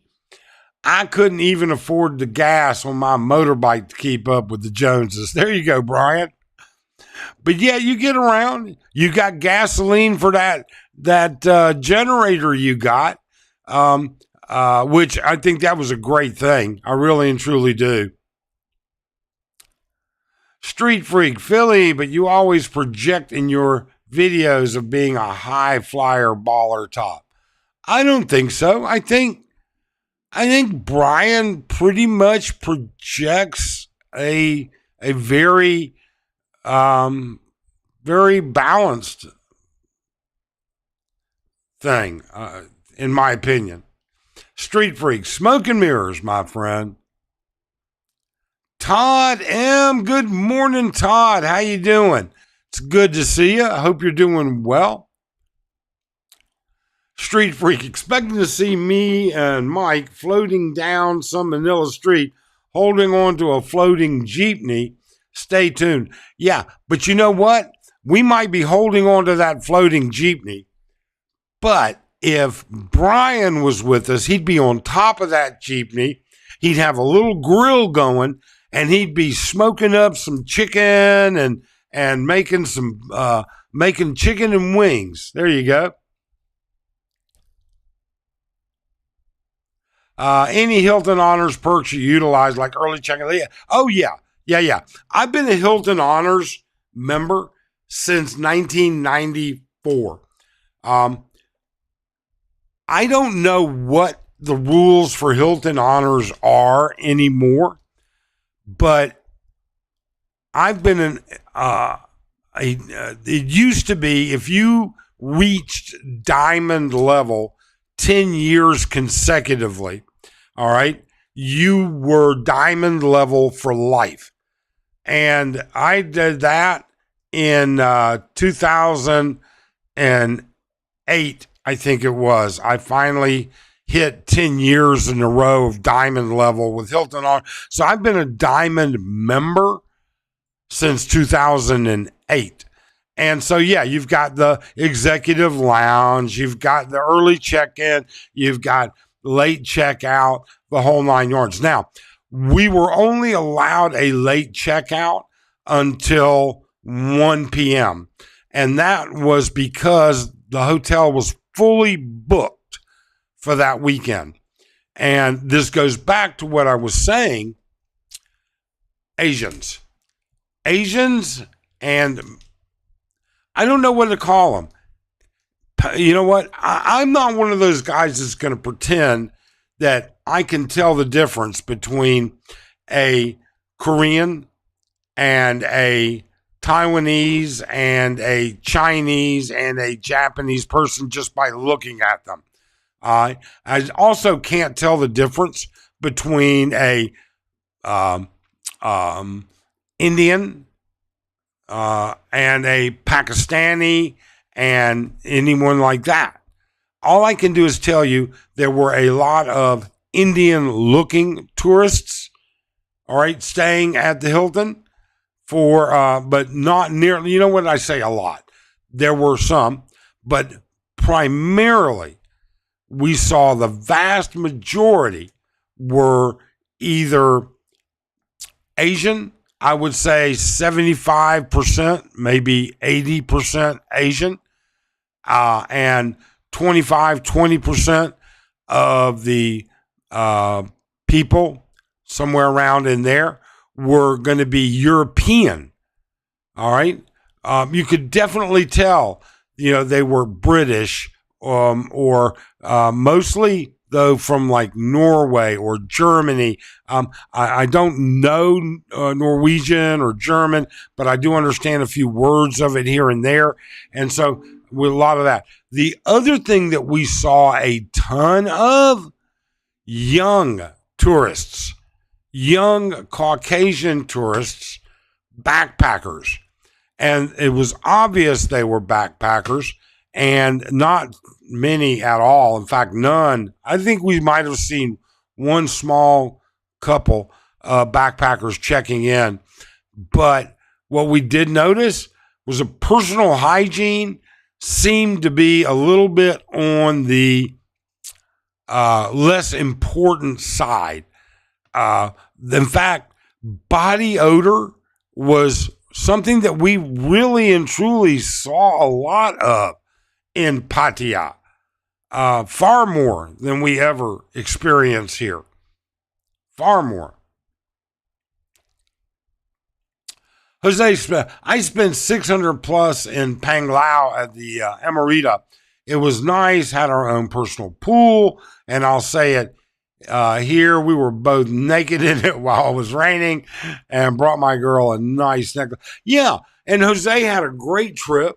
Speaker 1: I couldn't even afford the gas on my motorbike to keep up with the Joneses. There you go, Brian. But yeah, you get around. You got gasoline for that generator you got, which I think that was a great thing. I really and truly do. Street Freak, Philly, but you always project in your videos of being a high flyer baller top. I don't think so. I think Brian pretty much projects a very very balanced thing, in my opinion. Street Freak, smoke and mirrors, my friend. Todd M, good morning, Todd. How you doing? It's good to see you. I hope you're doing well. Street Freak, expecting to see me and Mike floating down some Manila street, holding on to a floating jeepney. Stay tuned. Yeah, but you know what? We might be holding on to that floating jeepney, but if Brian was with us, he'd be on top of that jeepney. He'd have a little grill going, and he'd be smoking up some chicken and making chicken and wings. There you go. Any Hilton Honors perks you utilize, like early check-in? Oh, yeah. Yeah. I've been a Hilton Honors member since 1994. I don't know what the rules for Hilton Honors are anymore, but I've been in, it used to be if you reached diamond level 10 years consecutively, all right, you were diamond level for life. And I did that in 2008, I think it was. I finally hit 10 years in a row of diamond level with Hilton on. So I've been a diamond member since 2008. And so, yeah, you've got the executive lounge, you've got the early check-in, you've got late checkout, the whole nine yards. Now, we were only allowed a late checkout until 1 p.m. And that was because the hotel was fully booked for that weekend. And this goes back to what I was saying. Asians, and I don't know what to call them. You know what? I'm not one of those guys that's going to pretend that I can tell the difference between a Korean and a Taiwanese and a Chinese and a Japanese person just by looking at them. I also can't tell the difference between a Indian and a Pakistani and anyone like that. All I can do is tell you there were a lot of Indian-looking tourists, all right, staying at the Hilton but not nearly, you know what I say, a lot. There were some, but primarily we saw the vast majority were either Asian, I would say 75%, maybe 80% Asian, and 20% of the people somewhere around in there were going to be European. All right. You could definitely tell, they were British, or mostly though from like Norway or Germany. I don't know Norwegian or German, but I do understand a few words of it here and there. And so with a lot of that. The other thing that we saw a ton of, young tourists, young Caucasian tourists, backpackers. And it was obvious they were backpackers, and not many at all. In fact, none. I think we might have seen one small couple backpackers checking in. But what we did notice was a personal hygiene seemed to be a little bit on the less important side. In fact, body odor was something that we really and truly saw a lot of in Pattaya, far more than we ever experience here. Far more. Jose, I spent 600 plus in Panglao at the Emerita. It was nice, had our own personal pool, and I'll say it here, we were both naked in it while it was raining, and brought my girl a nice necklace. Yeah, and Jose had a great trip.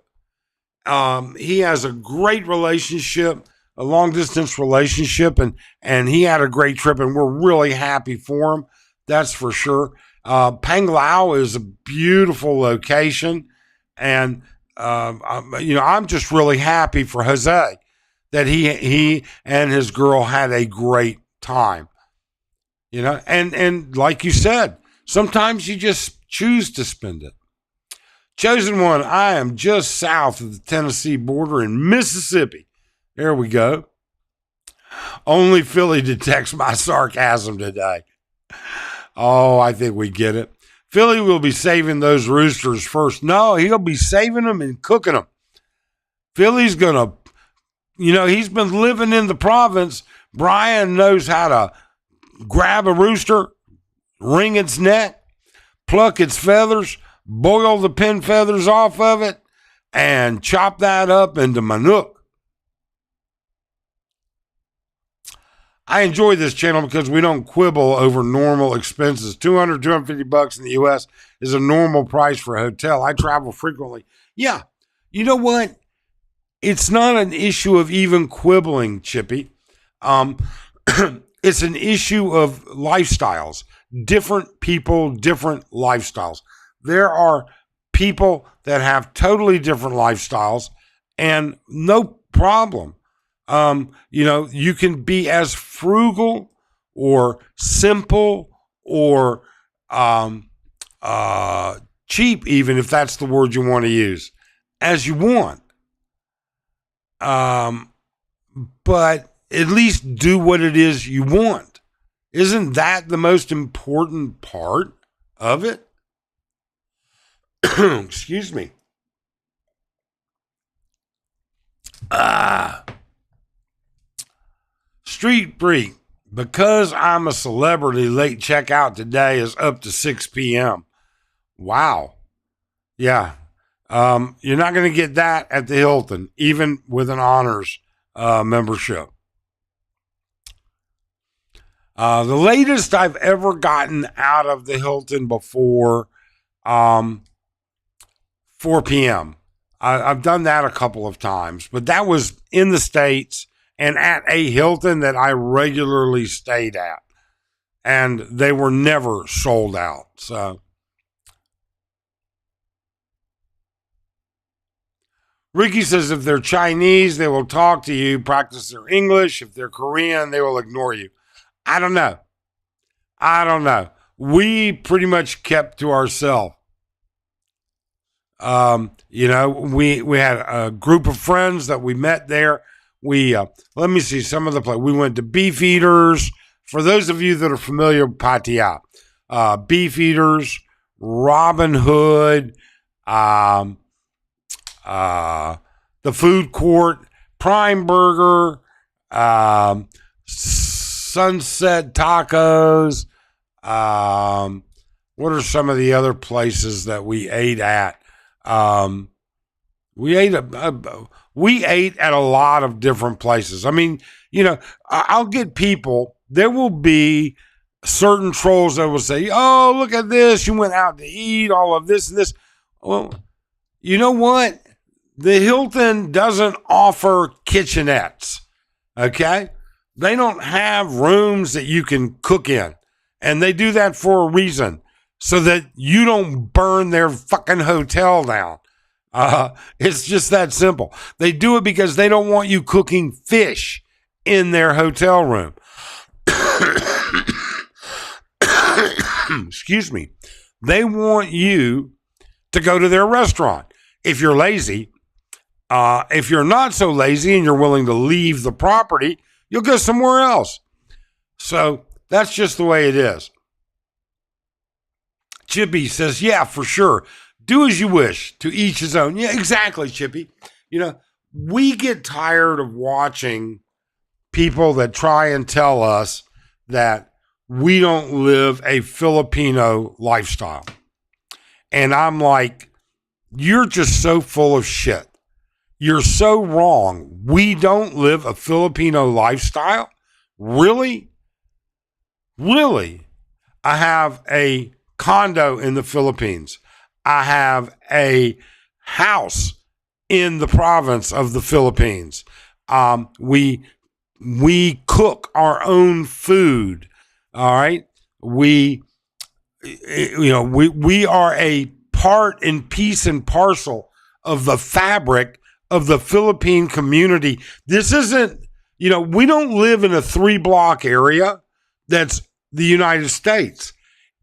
Speaker 1: He has a great relationship, a long distance relationship, and he had a great trip, and we're really happy for him. That's for sure. Panglao is a beautiful location, and I'm just really happy for Jose that he and his girl had a great time. And like you said, sometimes you just choose to spend it. Chosen one, I am just south of the Tennessee border in Mississippi. There we go. Only Philly detects my sarcasm today. Oh, I think we get it. Philly will be saving those roosters first. No, he'll be saving them and cooking them. Philly's going to, he's been living in the province. Brian knows how to grab a rooster, wring its neck, pluck its feathers, boil the pin feathers off of it, and chop that up into manuk. I enjoy this channel because we don't quibble over normal expenses. $250 in the U.S. is a normal price for a hotel. I travel frequently. Yeah, you know what? It's not an issue of even quibbling, Chippy. It's an issue of lifestyles. Different people, different lifestyles. There are people that have totally different lifestyles and no problem. You can be as frugal or simple or cheap, even if that's the word you want to use, as you want. But at least do what it is you want. Isn't that the most important part of it? Excuse me. Street Freak, because I'm a celebrity, late checkout today is up to 6 p.m. Wow. Yeah. You're not going to get that at the Hilton, even with an honors membership. The latest I've ever gotten out of the Hilton before 4 p.m. I've done that a couple of times, but that was in the States and at a Hilton that I regularly stayed at. And they were never sold out. So Ricky says if they're Chinese, they will talk to you, practice their English. If they're Korean, they will ignore you. I don't know. We pretty much kept to ourselves. We had a group of friends that we met there. We let me see some of the places. We went to Beef Eaters. For those of you that are familiar with Pattaya, Beef Eaters, Robin Hood, the food court, Prime Burger, Sunset Tacos. What are some of the other places that we ate at? We ate at a lot of different places. I mean, I'll get people. There will be certain trolls that will say, "Oh, look at this! You went out to eat all of this and this." Well, you know what? The Hilton doesn't offer kitchenettes. Okay, they don't have rooms that you can cook in, and they do that for a reason, so that you don't burn their fucking hotel down. It's just that simple. They do it because they don't want you cooking fish in their hotel room. Excuse me. They want you to go to their restaurant. If you're lazy, if you're not so lazy and you're willing to leave the property, you'll go somewhere else. So that's just the way it is. Chippy says, yeah, for sure. Do as you wish, to each his own. Yeah, exactly, Chippy. We get tired of watching people that try and tell us that we don't live a Filipino lifestyle. And I'm like, you're just so full of shit. You're so wrong. We don't live a Filipino lifestyle? Really? Really? I have a condo in the Philippines. I have a house in the province of the Philippines. We cook our own food. All right. We are a part and piece and parcel of the fabric of the Philippine community. This isn't, we don't live in a 3-block area that's the United States.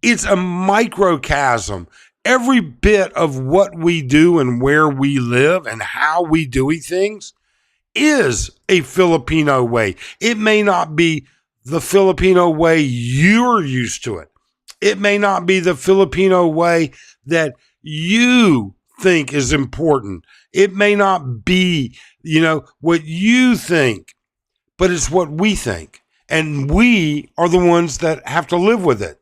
Speaker 1: It's a microcosm. Every bit of what we do and where we live and how we do things is a Filipino way. It may not be the Filipino way you're used to it. It may not be the Filipino way that you think is important. It may not be, what you think, but it's what we think. And we are the ones that have to live with it.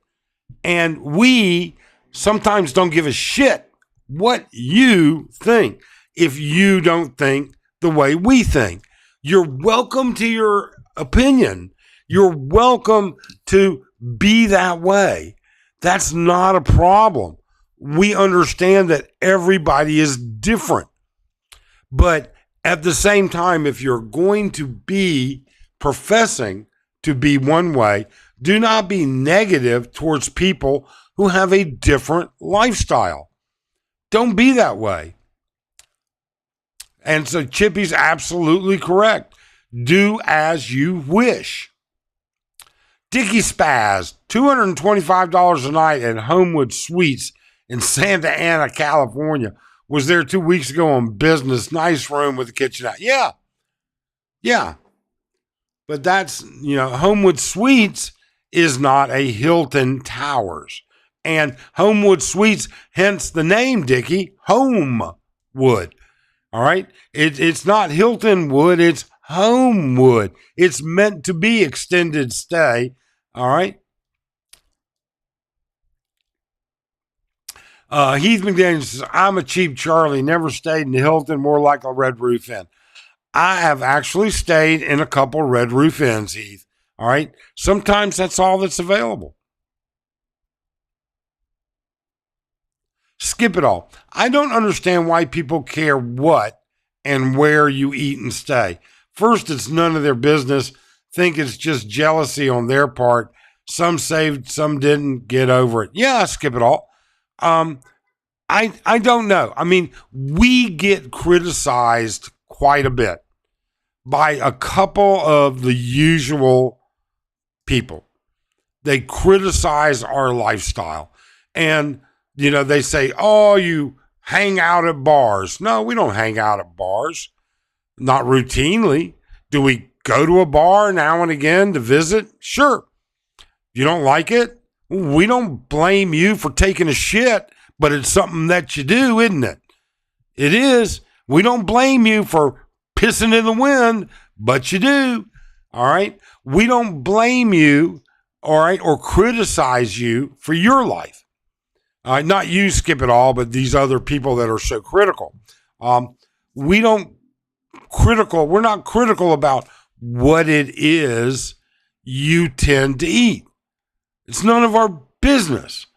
Speaker 1: And we sometimes don't give a shit what you think if you don't think the way we think. You're welcome to your opinion. You're welcome to be that way. That's not a problem. We understand that everybody is different. But at the same time, if you're going to be professing to be one way, do not be negative towards people who have a different lifestyle. Don't be that way. And so Chippy's absolutely correct. Do as you wish. Dickie Spaz, $225 a night at Homewood Suites in Santa Ana, California. Was there 2 weeks ago on business. Nice room with a kitchen out. Yeah. But that's, Homewood Suites is not a Hilton Towers. And Homewood Suites, hence the name, Dickie, Homewood. All right? It's not Hilton Wood, it's Homewood. It's meant to be extended stay. All right? Heath McDaniel says, I'm a cheap Charlie, never stayed in the Hilton, more like a Red Roof Inn. I have actually stayed in a couple Red Roof Inns, Heath. All right? Sometimes that's all that's available. Skip it all. I don't understand why people care what and where you eat and stay. First, it's none of their business. Think it's just jealousy on their part. Some saved, some didn't. Get over it. Yeah, skip it all. I don't know. I mean, we get criticized quite a bit by a couple of the usual people. They criticize our lifestyle. And, they say, oh, you hang out at bars. No, we don't hang out at bars. Not routinely. Do we go to a bar now and again to visit? Sure. You don't like it? We don't blame you for taking a shit, but it's something that you do, isn't it? It is. We don't blame you for pissing in the wind, but you do. All right? We don't blame you, all right, or criticize you for your life. Not you, Skip It All, but these other people that are so critical. We're not critical about what it is you tend to eat. It's none of our business.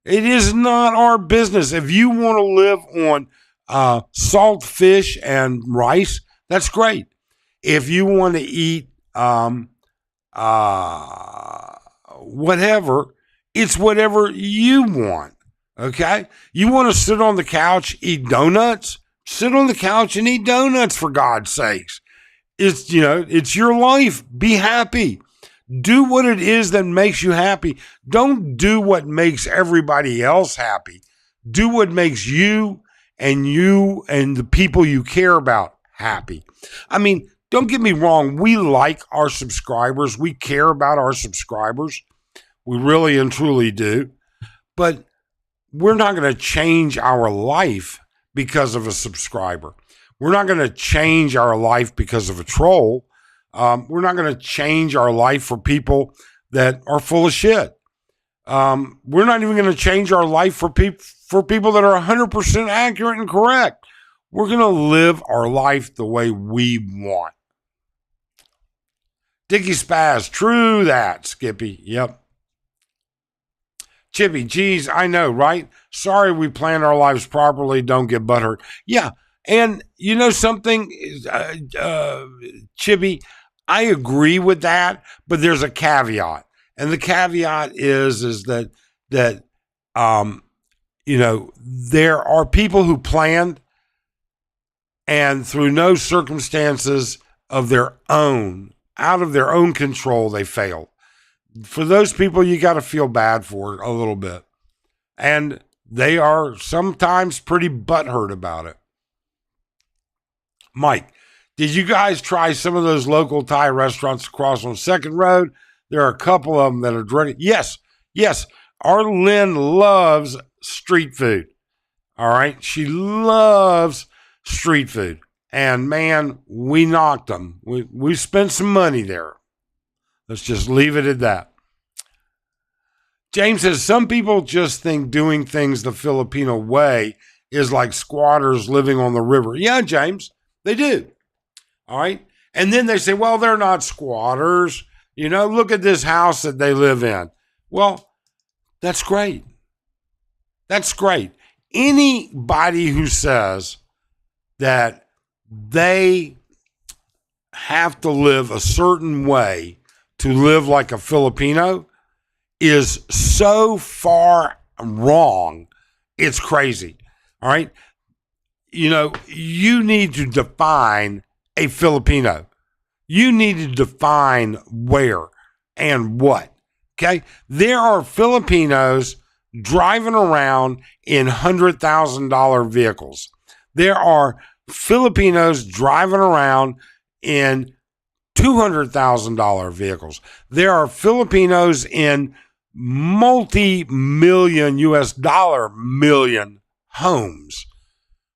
Speaker 1: It is not our business. If you want to live on salt fish and rice, that's great. If you want to eat whatever, it's whatever you want. Okay? You want to sit on the couch, eat donuts? Sit on the couch and eat donuts, for God's sakes. It's your life. Be happy. Do what it is that makes you happy. Don't do what makes everybody else happy. Do what makes you and the people you care about happy. I mean, don't get me wrong. We like our subscribers. We care about our subscribers. We really and truly do. But we're not going to change our life because of a subscriber. We're not going to change our life because of a troll. We're not going to change our life for people that are full of shit. We're not even going to change our life for people that are 100% accurate and correct. We're going to live our life the way we want. Dickie Spaz, true that, Skippy. Yep. Chippy, geez, I know, right? Sorry we planned our lives properly. Don't get butthurt. Yeah, and you know something, Chippy, I agree with that, but there's a caveat. And the caveat is that there are people who planned and through no circumstances of their own, out of their own control, they failed. For those people, you got to feel bad for a little bit. And they are sometimes pretty butthurt about it. Mike, did you guys try some of those local Thai restaurants across on 2nd Road? There are a couple of them that are dirty. Yes. Our Lynn loves street food. All right? She loves street food. And, man, we knocked them. We spent some money there. Let's just leave it at that. James says, some people just think doing things the Filipino way is like squatters living on the river. Yeah, James, they do. All right. And then they say, well, they're not squatters. You know, look at this house that they live in. Well, that's great. That's great. Anybody who says that they have to live a certain way to live like a Filipino is so far wrong, it's crazy. All right. You know, you need to define a Filipino. You need to define where and what. Okay. There are Filipinos driving around in $100,000 vehicles. There are Filipinos driving around in $200,000 vehicles. There are Filipinos in multi-million US dollar million homes.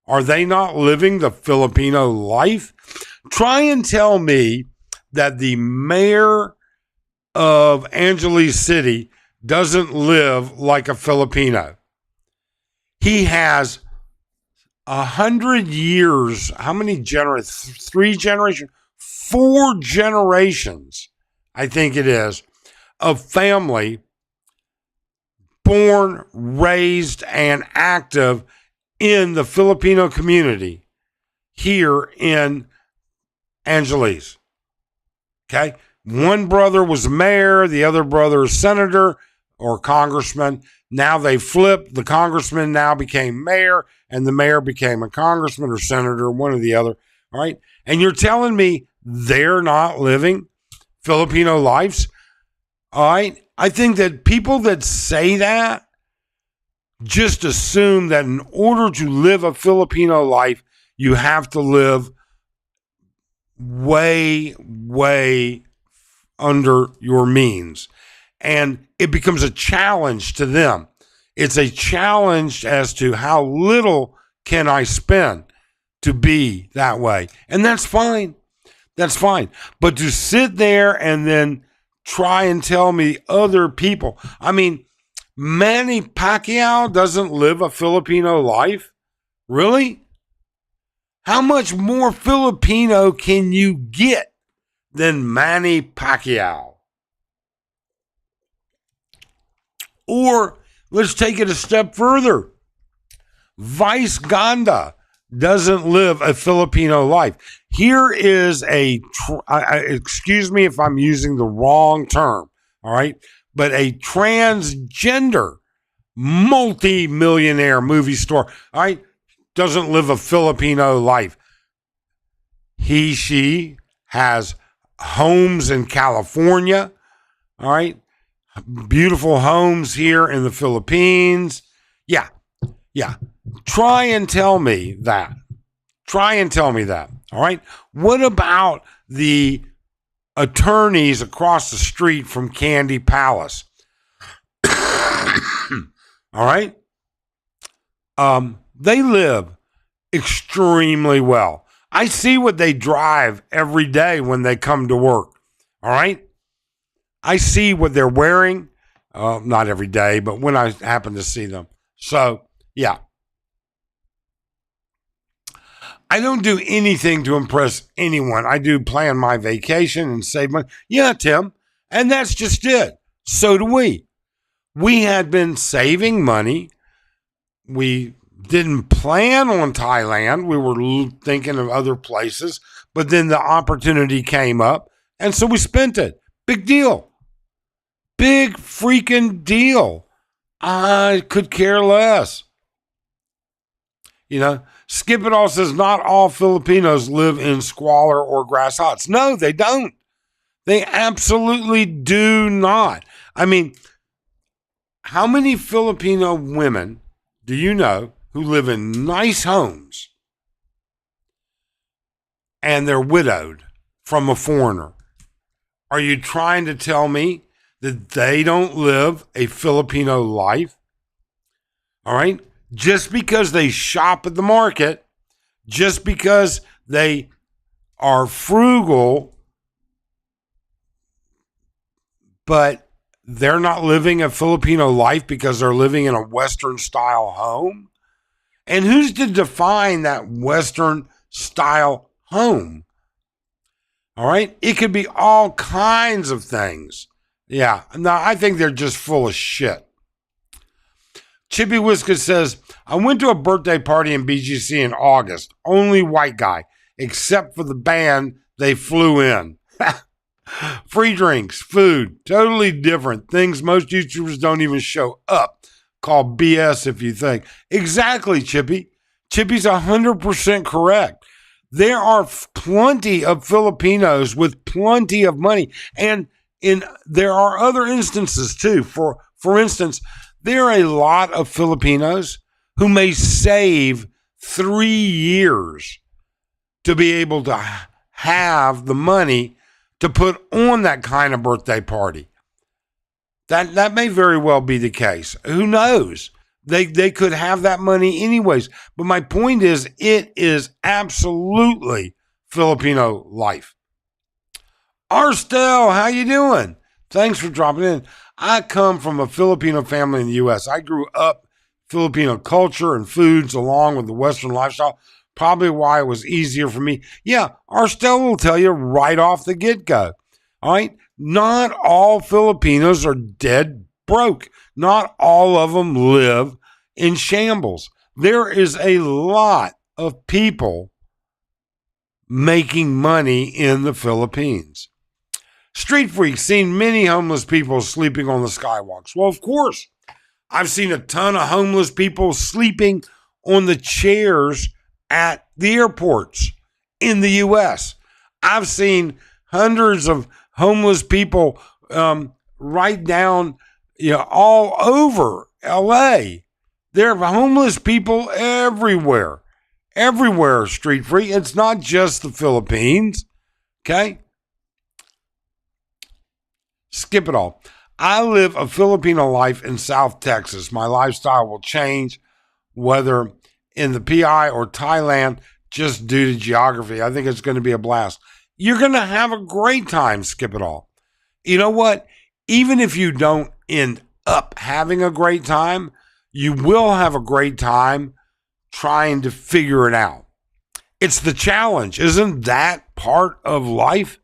Speaker 1: Are they not living the Filipino life? Try and tell me that the mayor of Angeles City doesn't live like a Filipino. He has 100 years. How many generations? 3 generations? 4 generations, I think it is, of family born, raised, and active in the Filipino community here in Angeles. Okay? One brother was mayor, the other brother is senator or congressman. Now they flipped. The congressman now became mayor, and the mayor became a congressman or senator, one or the other. All right? And you're telling me they're not living Filipino lives? All right? I think that people that say that just assume that in order to live a Filipino life, you have to live way, way under your means. And it becomes a challenge to them. It's a challenge as to how little can I spend to be that way. And that's fine. That's fine. But to sit there and then try and tell me other people, I mean, Manny Pacquiao doesn't live a Filipino life? Really? How much more Filipino can you get than Manny Pacquiao? Or let's take it a step further. Vice Ganda doesn't live a Filipino life. Here is excuse me if I'm using the wrong term, all right? But a transgender multi-millionaire movie star, all right, doesn't live a Filipino life. She has homes in California, all right? Beautiful homes here in the Philippines. Yeah. Try and tell me that. All right. What about the attorneys across the street from Candy Palace? All right. They live extremely well. I see what they drive every day when they come to work. All right. I see what they're wearing. Not every day, but when I happen to see them. So, yeah. I don't do anything to impress anyone. I do plan my vacation and save money. Yeah, Tim. And that's just it. So do we. We had been saving money. We didn't plan on Thailand. We were thinking of other places. But then the opportunity came up. And so we spent it. Big deal. Big freaking deal. I could care less. You know, Skip It All says not all Filipinos live in squalor or grass huts. No, they don't. They absolutely do not. I mean, how many Filipino women do you know who live in nice homes and they're widowed from a foreigner? Are you trying to tell me that they don't live a Filipino life? All right? Just because they shop at the market, just because they are frugal, but they're not living a Filipino life because they're living in a Western style home? And who's to define that Western style home? All right. It could be all kinds of things. Yeah. No, I think they're just full of shit. Chippy Whiskers says, I went to a birthday party in BGC in August. Only white guy, except for the band they flew in. Free drinks, food, totally different. Things most YouTubers don't even show up. Called BS if you think. Exactly, Chippy. Chippy's 100% correct. There are plenty of Filipinos with plenty of money. And there are other instances too. For instance, there are a lot of Filipinos who may save 3 years to be able to have the money to put on that kind of birthday party. That may very well be the case. Who knows? They could have that money anyways. But my point is, it is absolutely Filipino life. Arstel, how you doing? Thanks for dropping in. I come from a Filipino family in the U.S. I grew up Filipino culture and foods along with the Western lifestyle. Probably why it was easier for me. Yeah, Arstel will tell you right off the get-go. All right? Not all Filipinos are dead broke. Not all of them live in shambles. There is a lot of people making money in the Philippines. Street Freak, seen many homeless people sleeping on the skywalks. Well, of course, I've seen a ton of homeless people sleeping on the chairs at the airports in the U.S. I've seen hundreds of homeless people right down, all over L.A. There are homeless people everywhere. Everywhere, Street Freak. It's not just the Philippines. Okay? Skip it all. I live a Filipino life in South Texas. My lifestyle will change whether in the PI or Thailand just due to geography. I think it's going to be a blast. You're going to have a great time, Skip it all. You know what? Even if you don't end up having a great time, you will have a great time trying to figure it out. It's the challenge. Isn't that part of life?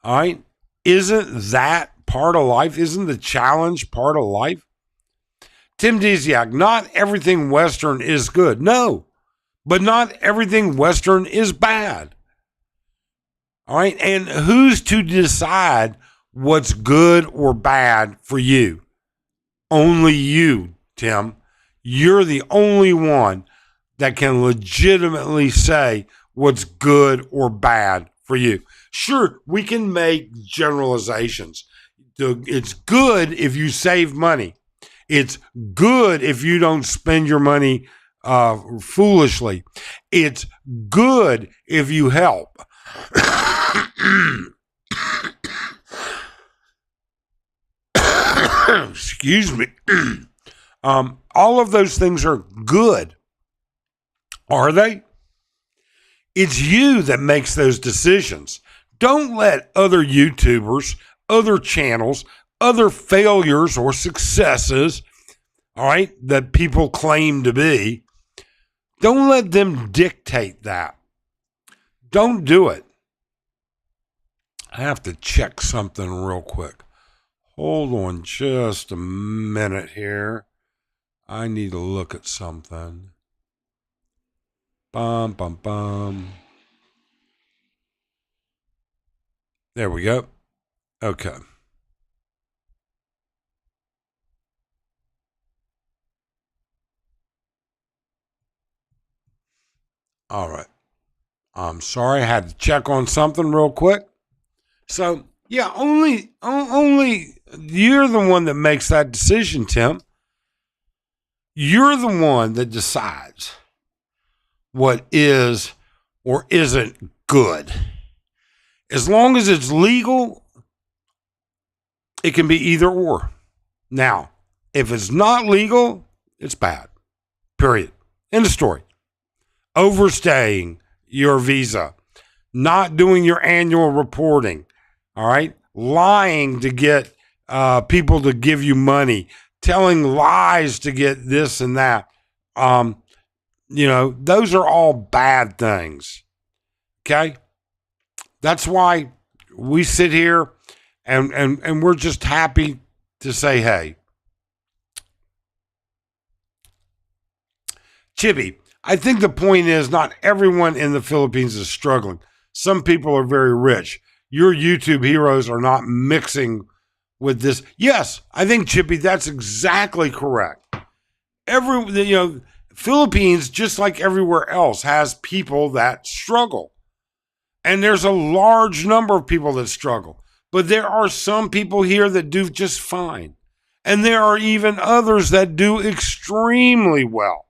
Speaker 1: All right? Isn't that part of life? Isn't the challenge part of life? Tim Desiak, not everything Western is good. No, but not everything Western is bad. All right. And who's to decide what's good or bad for you? Only you, Tim. You're the only one that can legitimately say what's good or bad for you. Sure, we can make generalizations. It's good if you save money. It's good if you don't spend your money foolishly. It's good if you help. Excuse me. All of those things are good. Are they? It's you that makes those decisions. Don't let other YouTubers, other channels, other failures or successes, all right, that people claim to be, don't let them dictate that. Don't do it. I have to check something real quick. Hold on just a minute here. I need to look at something. Bum, bum, bum. There we go. Okay. All right. I'm sorry. I had to check on something real quick. So, yeah, only you're the one that makes that decision, Tim. You're the one that decides what is or isn't good. As long as it's legal, it can be either or. Now, if it's not legal, it's bad. Period. End of story. Overstaying your visa, not doing your annual reporting, all right? Lying to get people to give you money, telling lies to get this and that. Those are all bad things. Okay? That's why we sit here and we're just happy to say, hey. Chibi, I think the point is not everyone in the Philippines is struggling. Some people are very rich. Your YouTube heroes are not mixing with this. Yes, I think, Chippy, that's exactly correct. Philippines, just like everywhere else, has people that struggle. And there's a large number of people that struggle. But there are some people here that do just fine. And there are even others that do extremely well.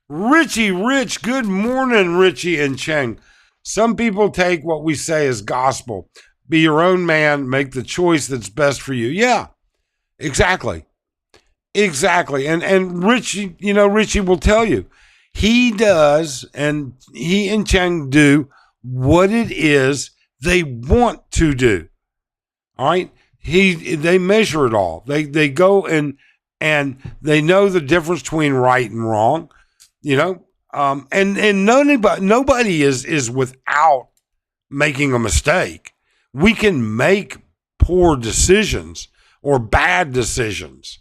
Speaker 1: Richie Rich, good morning, Richie and Cheng. Some people take what we say as gospel. Be your own man, make the choice that's best for you. Yeah, exactly. Exactly. And Richie, Richie will tell you, he does, and he and Cheng do what it is they want to do. All right? They measure it all. They go and they know the difference between right and wrong. And nobody is without making a mistake. We can make poor decisions or bad decisions.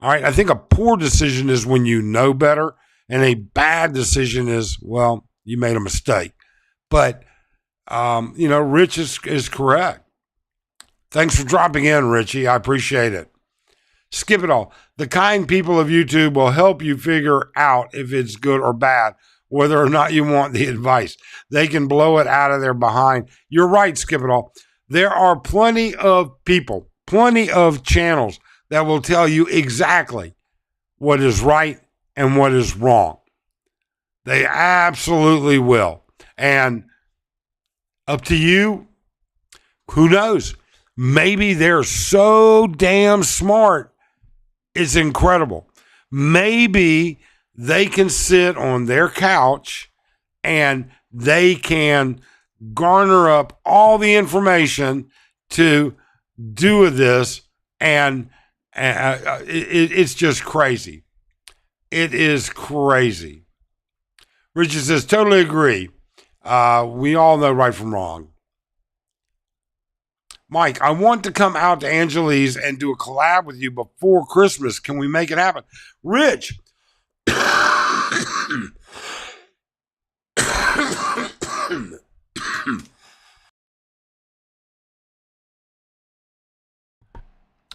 Speaker 1: All right. I think a poor decision is when you know better, and a bad decision is, well, you made a mistake. But, Rich is correct. Thanks for dropping in, Richie. I appreciate it. Skip it all. The kind people of YouTube will help you figure out if it's good or bad, whether or not you want the advice. They can blow it out of their behind. You're right, Skip it all. There are plenty of people, plenty of channels that will tell you exactly what is right and what is wrong. They absolutely will. And up to you, who knows? Maybe they're so damn smart. It's incredible. Maybe they can sit on their couch and they can garner up all the information to do this, and it's just crazy. It is crazy. Richard says, totally agree. We all know right from wrong. Mike, I want to come out to Angeles and do a collab with you before Christmas. Can we make it happen? Rich.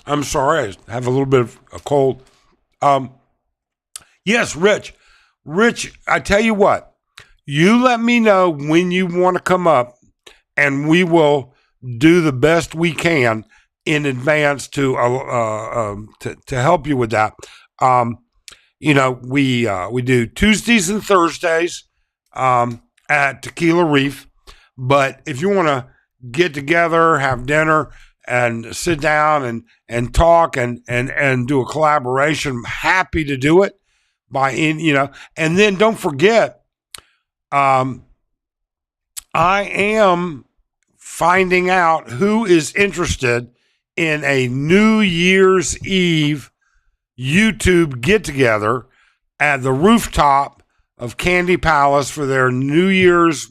Speaker 1: I'm sorry, I have a little bit of a cold. Yes, Rich. Rich, I tell you what, you let me know when you want to come up, and we will do the best we can in advance to help you with that. We do Tuesdays and Thursdays at Tequila Reef. But if you want to get together, have dinner, and sit down and talk and do a collaboration, I'm happy to do it. And then don't forget, I am finding out who is interested in a New Year's Eve YouTube get-together at the rooftop of Candy Palace for their New Year's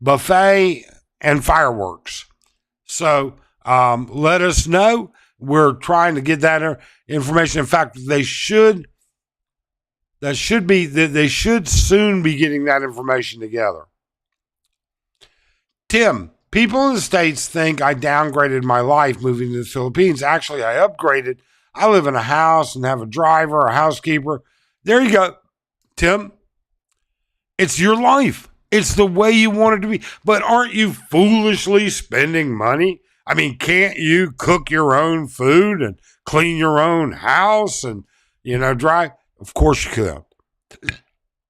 Speaker 1: buffet and fireworks. So let us know. We're trying to get that information. In fact, they should soon be getting that information together. Tim, people in the States think I downgraded my life moving to the Philippines. Actually, I upgraded. I live in a house and have a driver, a housekeeper. There you go, Tim. It's your life. It's the way you want it to be. But aren't you foolishly spending money? I mean, can't you cook your own food and clean your own house and, drive? Of course you could.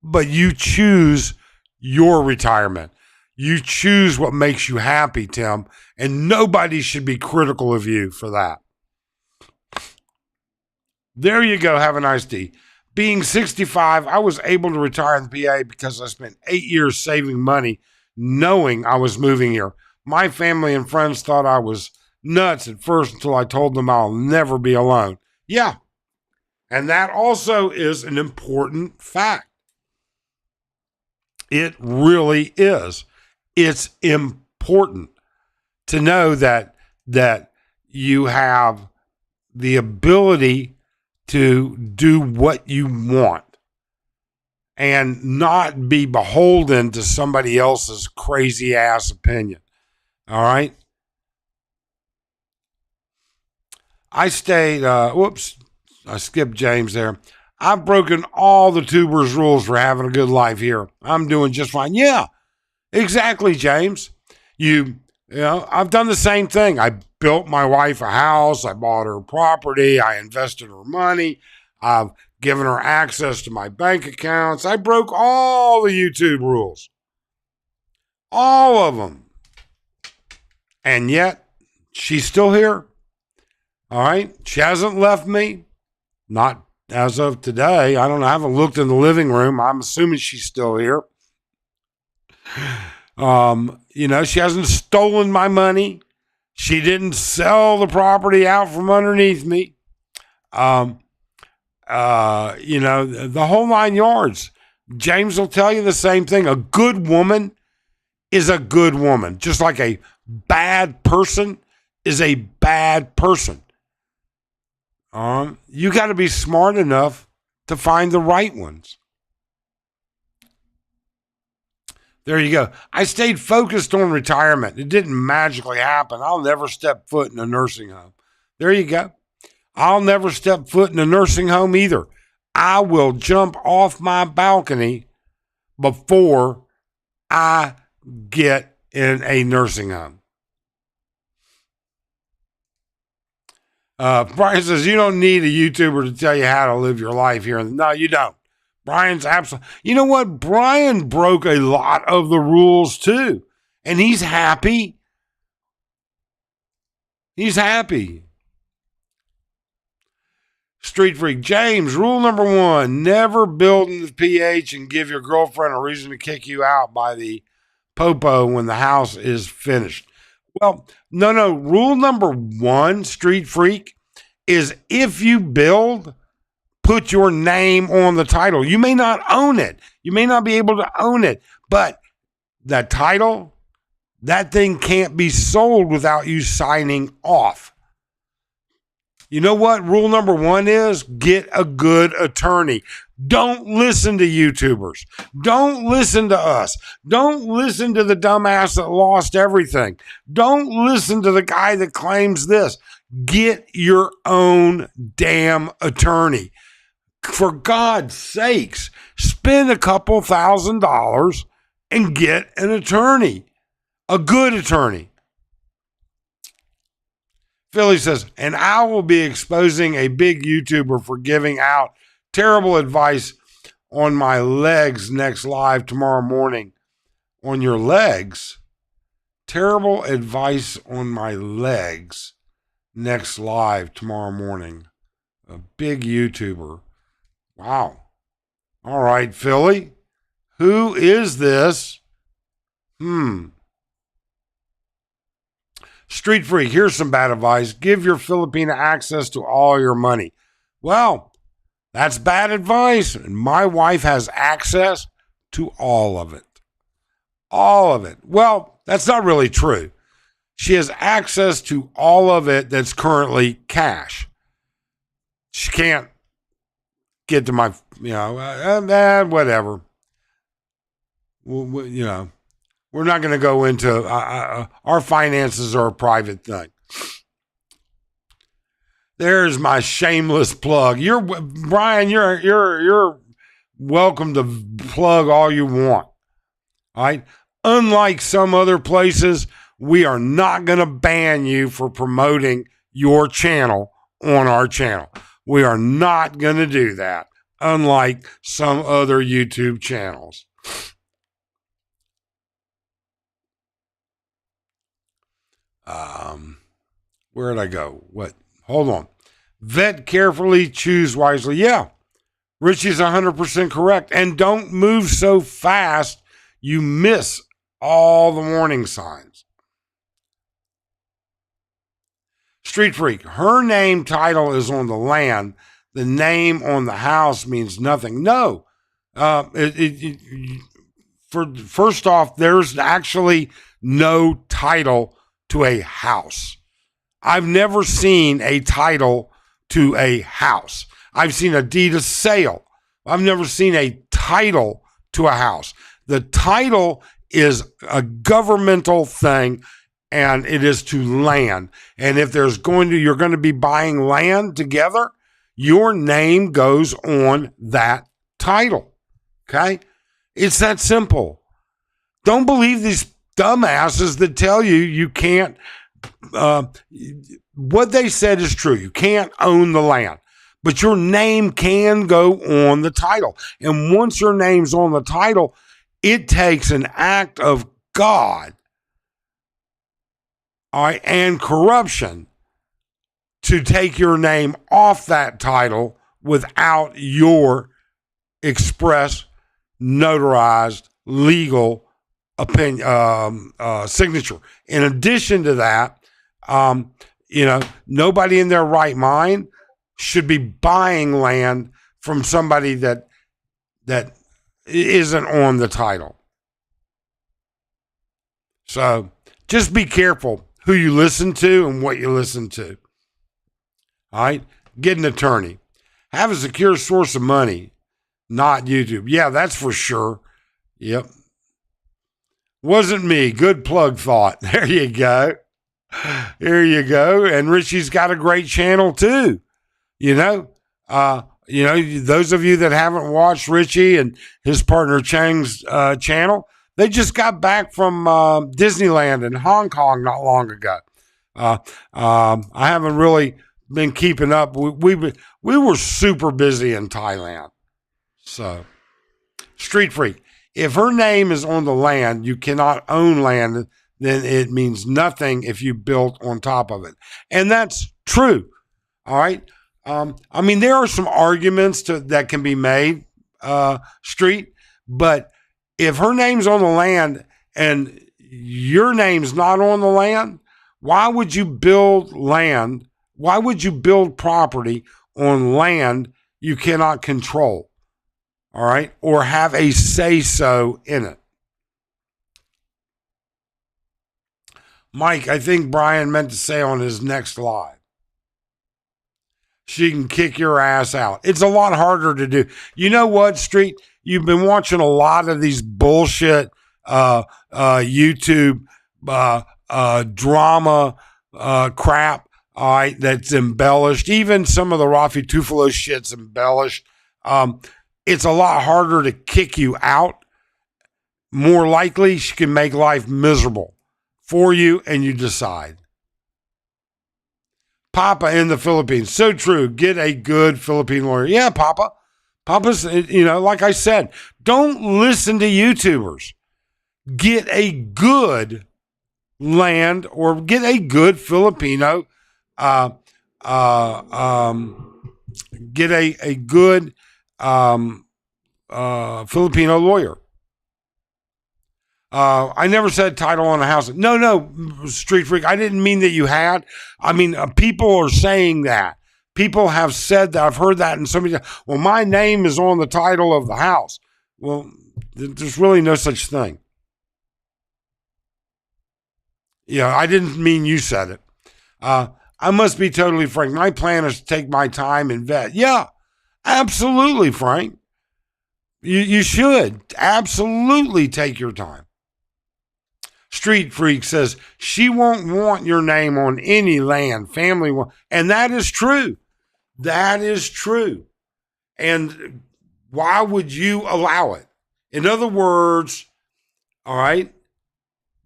Speaker 1: But you choose your retirement. You choose what makes you happy, Tim, and nobody should be critical of you for that. There you go. Have a nice day. Being 65, I was able to retire in the PA because I spent 8 years saving money, knowing I was moving here. My family and friends thought I was nuts at first until I told them I'll never be alone. Yeah. And that also is an important fact. It really is. It's important to know that you have the ability to do what you want and not be beholden to somebody else's crazy ass opinion. All right. I stayed, I skipped James there. I've broken all the tubers' rules for having a good life here. I'm doing just fine. Yeah, exactly, James. I've done the same thing. I built my wife a house. I bought her property. I invested her money. I've given her access to my bank accounts. I broke all the YouTube rules. All of them. And yet, she's still here. All right? She hasn't left me. Not as of today. I don't know. I haven't looked in the living room. I'm assuming she's still here. She hasn't stolen my money. She didn't sell the property out from underneath me. The whole 9 yards. James will tell you the same thing. A good woman is a good woman, just like a bad person is a bad person. You got to be smart enough to find the right ones. There you go. I stayed focused on retirement. It didn't magically happen. I'll never step foot in a nursing home. There you go. I'll never step foot in a nursing home either. I will jump off my balcony before I get in a nursing home. Brian says, you don't need a YouTuber to tell you how to live your life here. No, you don't. Brian's absolutely. You know what? Brian broke a lot of the rules too. And he's happy. He's happy. Street Freak James, rule number 1, never build in the PH and give your girlfriend a reason to kick you out by the popo when the house is finished. Well, no. Rule number 1, Street Freak, is if you build, put your name on the title. You may not own it. You may not be able to own it, but that title, that thing can't be sold without you signing off. You know what rule number 1 is? Get a good attorney. Don't listen to YouTubers. Don't listen to us. Don't listen to the dumbass that lost everything. Don't listen to the guy that claims this. Get your own damn attorney. For God's sakes, spend a couple $1,000s and get an attorney. A good attorney. Philly says, and I will be exposing a big YouTuber for giving out terrible advice on my legs next live tomorrow morning. On your legs? Terrible advice on my legs next live tomorrow morning. A big YouTuber. Wow. All right, Philly. Who is this? Street Freak, here's some bad advice. Give your Filipina access to all your money. Well, that's bad advice. And my wife has access to all of it. All of it. Well, that's not really true. She has access to all of it that's currently cash. She can't get to my, whatever. We're not going to go into our finances are a private thing. There's my shameless plug. Brian. You're welcome to plug all you want. All right. Unlike some other places, we are not going to ban you for promoting your channel on our channel. We are not going to do that. Unlike some other YouTube channels. Where did I go? What? Hold on. Vet carefully, choose wisely. Yeah. Richie's 100% correct. And don't move so fast you miss all the warning signs. Street Freak, her name title is on the land. The name on the house means nothing. No. First off, there's actually no title to a house. I've never seen a title to a house. I've seen a deed of sale. I've never seen a title to a house. The title is a governmental thing, and it is to land. And if you're going to be buying land together, your name goes on that title. Okay? It's that simple. Don't believe these dumbasses that tell you can't. What they said is true. You can't own the land, but your name can go on the title. And once your name's on the title, it takes an act of God, all right, and corruption to take your name off that title without your express, notarized, legal opinion, signature. In addition to that, nobody in their right mind should be buying land from somebody that isn't on the title. So just be careful who you listen to and what you listen to. All right? Get an attorney. Have a secure source of money, not YouTube. Yeah, that's for sure. Yep. Wasn't me. Good plug thought. There you go. Here you go. And Richie's got a great channel too. Those of you that haven't watched Richie and his partner Chang's channel, they just got back from Disneyland in Hong Kong not long ago. I haven't really been keeping up. We were super busy in Thailand. So, Street Freak, if her name is on the land, you cannot own land, then it means nothing if you built on top of it. And that's true. All right. There are some arguments that can be made, Street, but if her name's on the land and your name's not on the land, why would you build land? Why would you build property on land you cannot control? All right. Or have a say-so in it. Mike, I think Brian meant to say on his next live, she can kick your ass out. It's a lot harder to do. You know what, Street? You've been watching a lot of these bullshit YouTube drama crap, all right, that's embellished. Even some of the Rafi Tufalo shit's embellished. It's a lot harder to kick you out. More likely, she can make life miserable for you, and you decide. Papa in the Philippines. So true. Get a good Philippine lawyer. Yeah, Papa. Papa's, like I said, don't listen to YouTubers. Get a good land or get a good Filipino. Get a good Filipino lawyer. I never said title on a house. No, Street Freak. I didn't mean that you had. People are saying that. People have said that. I've heard that in so many. Well, my name is on the title of the house. Well, there's really no such thing. Yeah, I didn't mean you said it. I must be totally frank. My plan is to take my time and vet. Yeah, absolutely, Frank. You should absolutely take your time. Street Freak says she won't want your name on any land, family won't. And that is true. That is true. And why would you allow it? In other words, all right,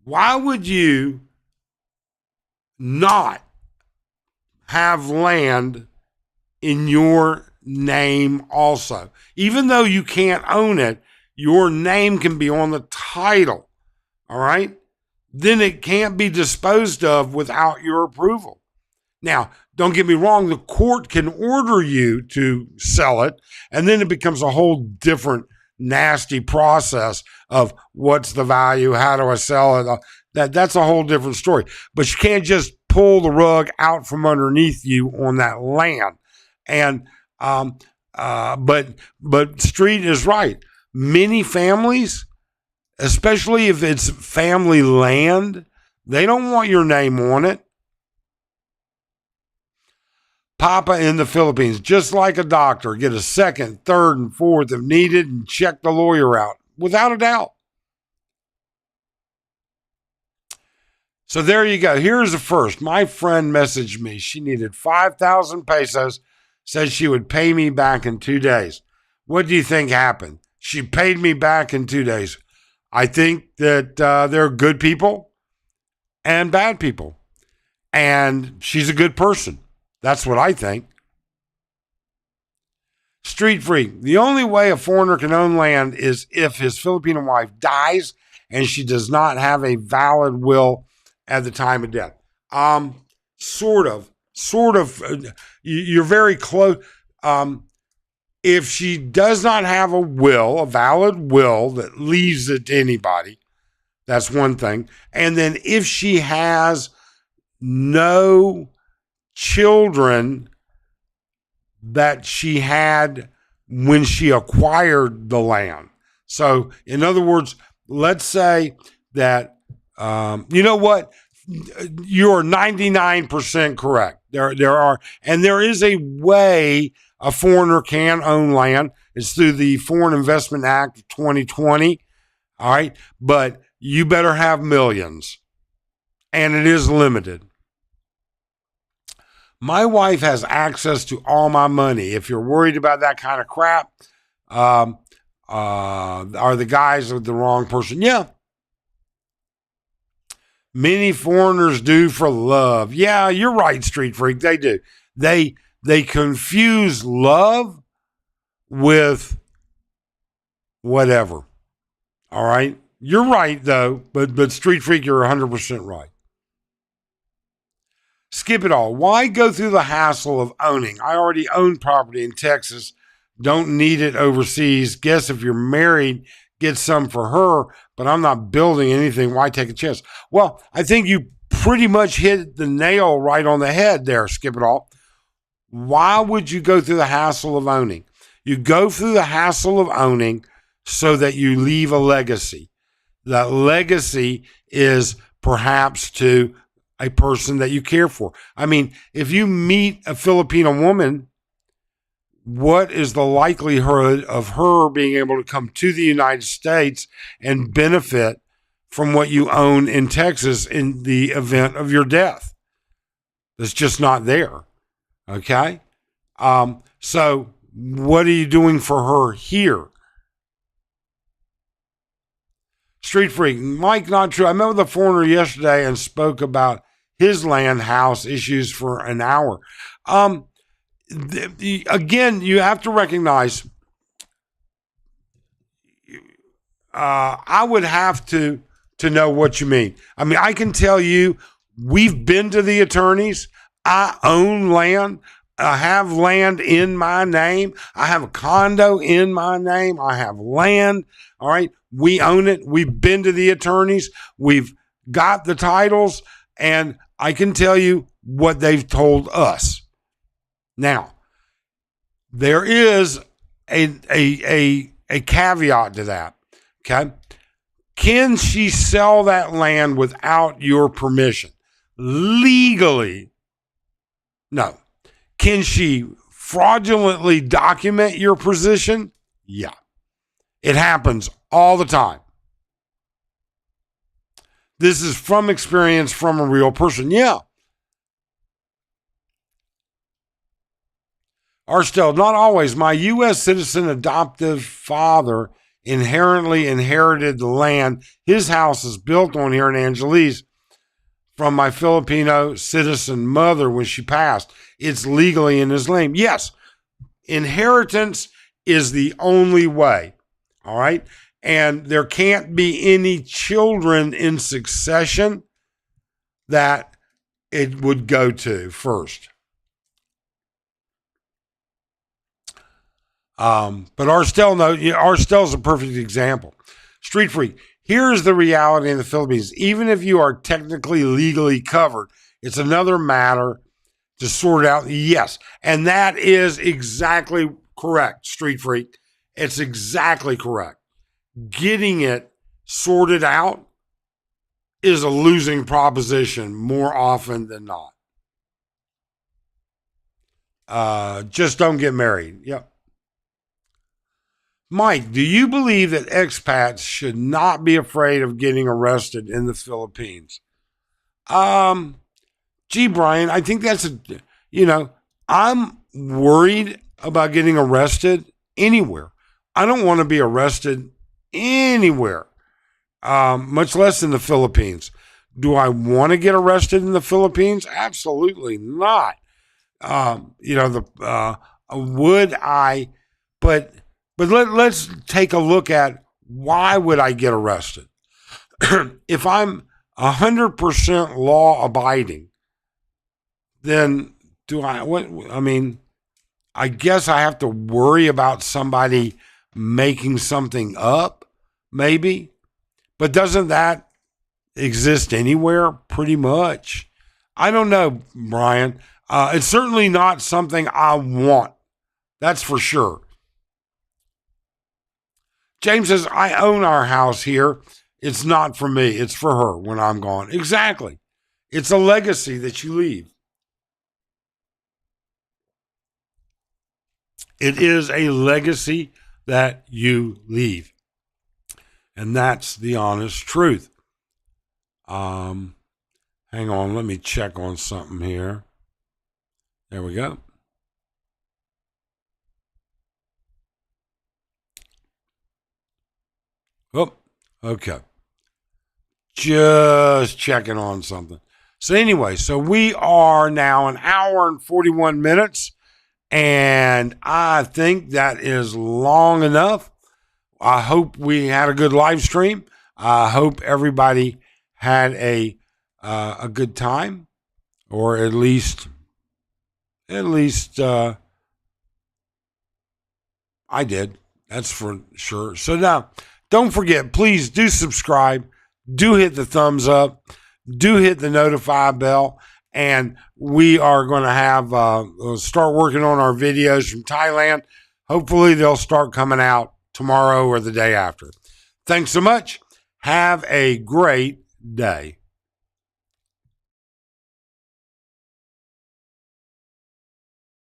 Speaker 1: why would you not have land in your name also? Even though you can't own it, your name can be on the title, all right? Then it can't be disposed of without your approval. Now, don't get me wrong, the court can order you to sell it, and then it becomes a whole different nasty process of what's the value, how do I sell it? That's a whole different story. But you can't just pull the rug out from underneath you on that land. And but Street is right. Many families, especially if it's family land, they don't want your name on it. Papa in the Philippines, just like a doctor, get a second, third, and fourth if needed and check the lawyer out, without a doubt. So there you go. Here's the first. My friend messaged me. She needed 5,000 pesos, said she would pay me back in 2 days. What do you think happened? She paid me back in 2 days. I think that there are good people and bad people. And she's a good person. That's what I think. Street Freak. The only way a foreigner can own land is if his Filipino wife dies and she does not have a valid will at the time of death. Sort of. You're very close. If she does not have a will, a valid will that leaves it to anybody, that's one thing. And then if she has no children that she had when she acquired the land. So, in other words, let's say that, you know what? You're 99% correct. There is a way a foreigner can own land. It's through the Foreign Investment Act of 2020. All right. But you better have millions. And it is limited. My wife has access to all my money. If you're worried about that kind of crap, are the guys with the wrong person? Yeah. Many foreigners do for love. Yeah, you're right, Street Freak. They do. They confuse love with whatever. All right? You're right, though, but Street Freak, you're 100% right. Skip it all. Why go through the hassle of owning? I already own property in Texas. Don't need it overseas. Guess if you're married, get some for her, but I'm not building anything. Why take a chance? Well, I think you pretty much hit the nail right on the head there, Skip it all. Why would you go through the hassle of owning? You go through the hassle of owning so that you leave a legacy. That legacy is perhaps to a person that you care for. I mean, if you meet a Filipino woman, what is the likelihood of her being able to come to the United States and benefit from what you own in Texas in the event of your death? It's just not there. Okay? So what are you doing for her here? Street Freak. Mike, not true. I met with a foreigner yesterday and spoke about his land house issues for an hour. Again, you have to recognize, I would have to know what you mean. I mean, I can tell you, we've been to the attorneys. I own land. I have land in my name. I have a condo in my name. I have land. All right. We own it. We've been to the attorneys. We've got the titles, and I can tell you what they've told us. Now, there is a caveat to that. Okay. Can she sell that land without your permission? Legally, no. Can she fraudulently document your position? Yeah. It happens all the time. This is from experience from a real person. Yeah. Arstel, not always. My U.S. citizen adoptive father inherently inherited the land. His house is built on here in Angeles from my Filipino citizen mother when she passed. It's legally in his name. Yes, inheritance is the only way. All right. And there can't be any children in succession that it would go to first. But Arstel, no, Arstel's a perfect example. Street Freak, Here's the reality in the Philippines. Even if you are technically legally covered, it's another matter to sort out. Yes. And that is exactly correct, Street Freak. It's exactly correct. Getting it sorted out is a losing proposition more often than not. Just don't get married. Yep. Mike, do you believe that expats should not be afraid of getting arrested in the Philippines? Gee, Brian, I think that's I'm worried about getting arrested anywhere. I don't want to be arrested anywhere, much less in the Philippines. Do I want to get arrested in the Philippines? Absolutely not. Would I? But let's take a look at why would I get arrested? If I'm 100% law abiding, then I guess I have to worry about somebody making something up, maybe. But doesn't that exist anywhere? Pretty much. I don't know, Brian. It's certainly not something I want. That's for sure. James says, I own our house here. It's not for me. It's for her when I'm gone. Exactly. It's a legacy that you leave. It is a legacy that you leave. And that's the honest truth. Hang on. Let me check on something here. There we go. Oh, okay. Just checking on something. So anyway, we are now an hour and 41 minutes, and I think that is long enough. I hope we had a good live stream. I hope everybody had a good time, or at least I did. That's for sure. So now, don't forget, please do subscribe, do hit the thumbs up, do hit the notify bell, and we are going to have start working on our videos from Thailand. Hopefully they'll start coming out tomorrow or the day after. Thanks so much. Have a great day.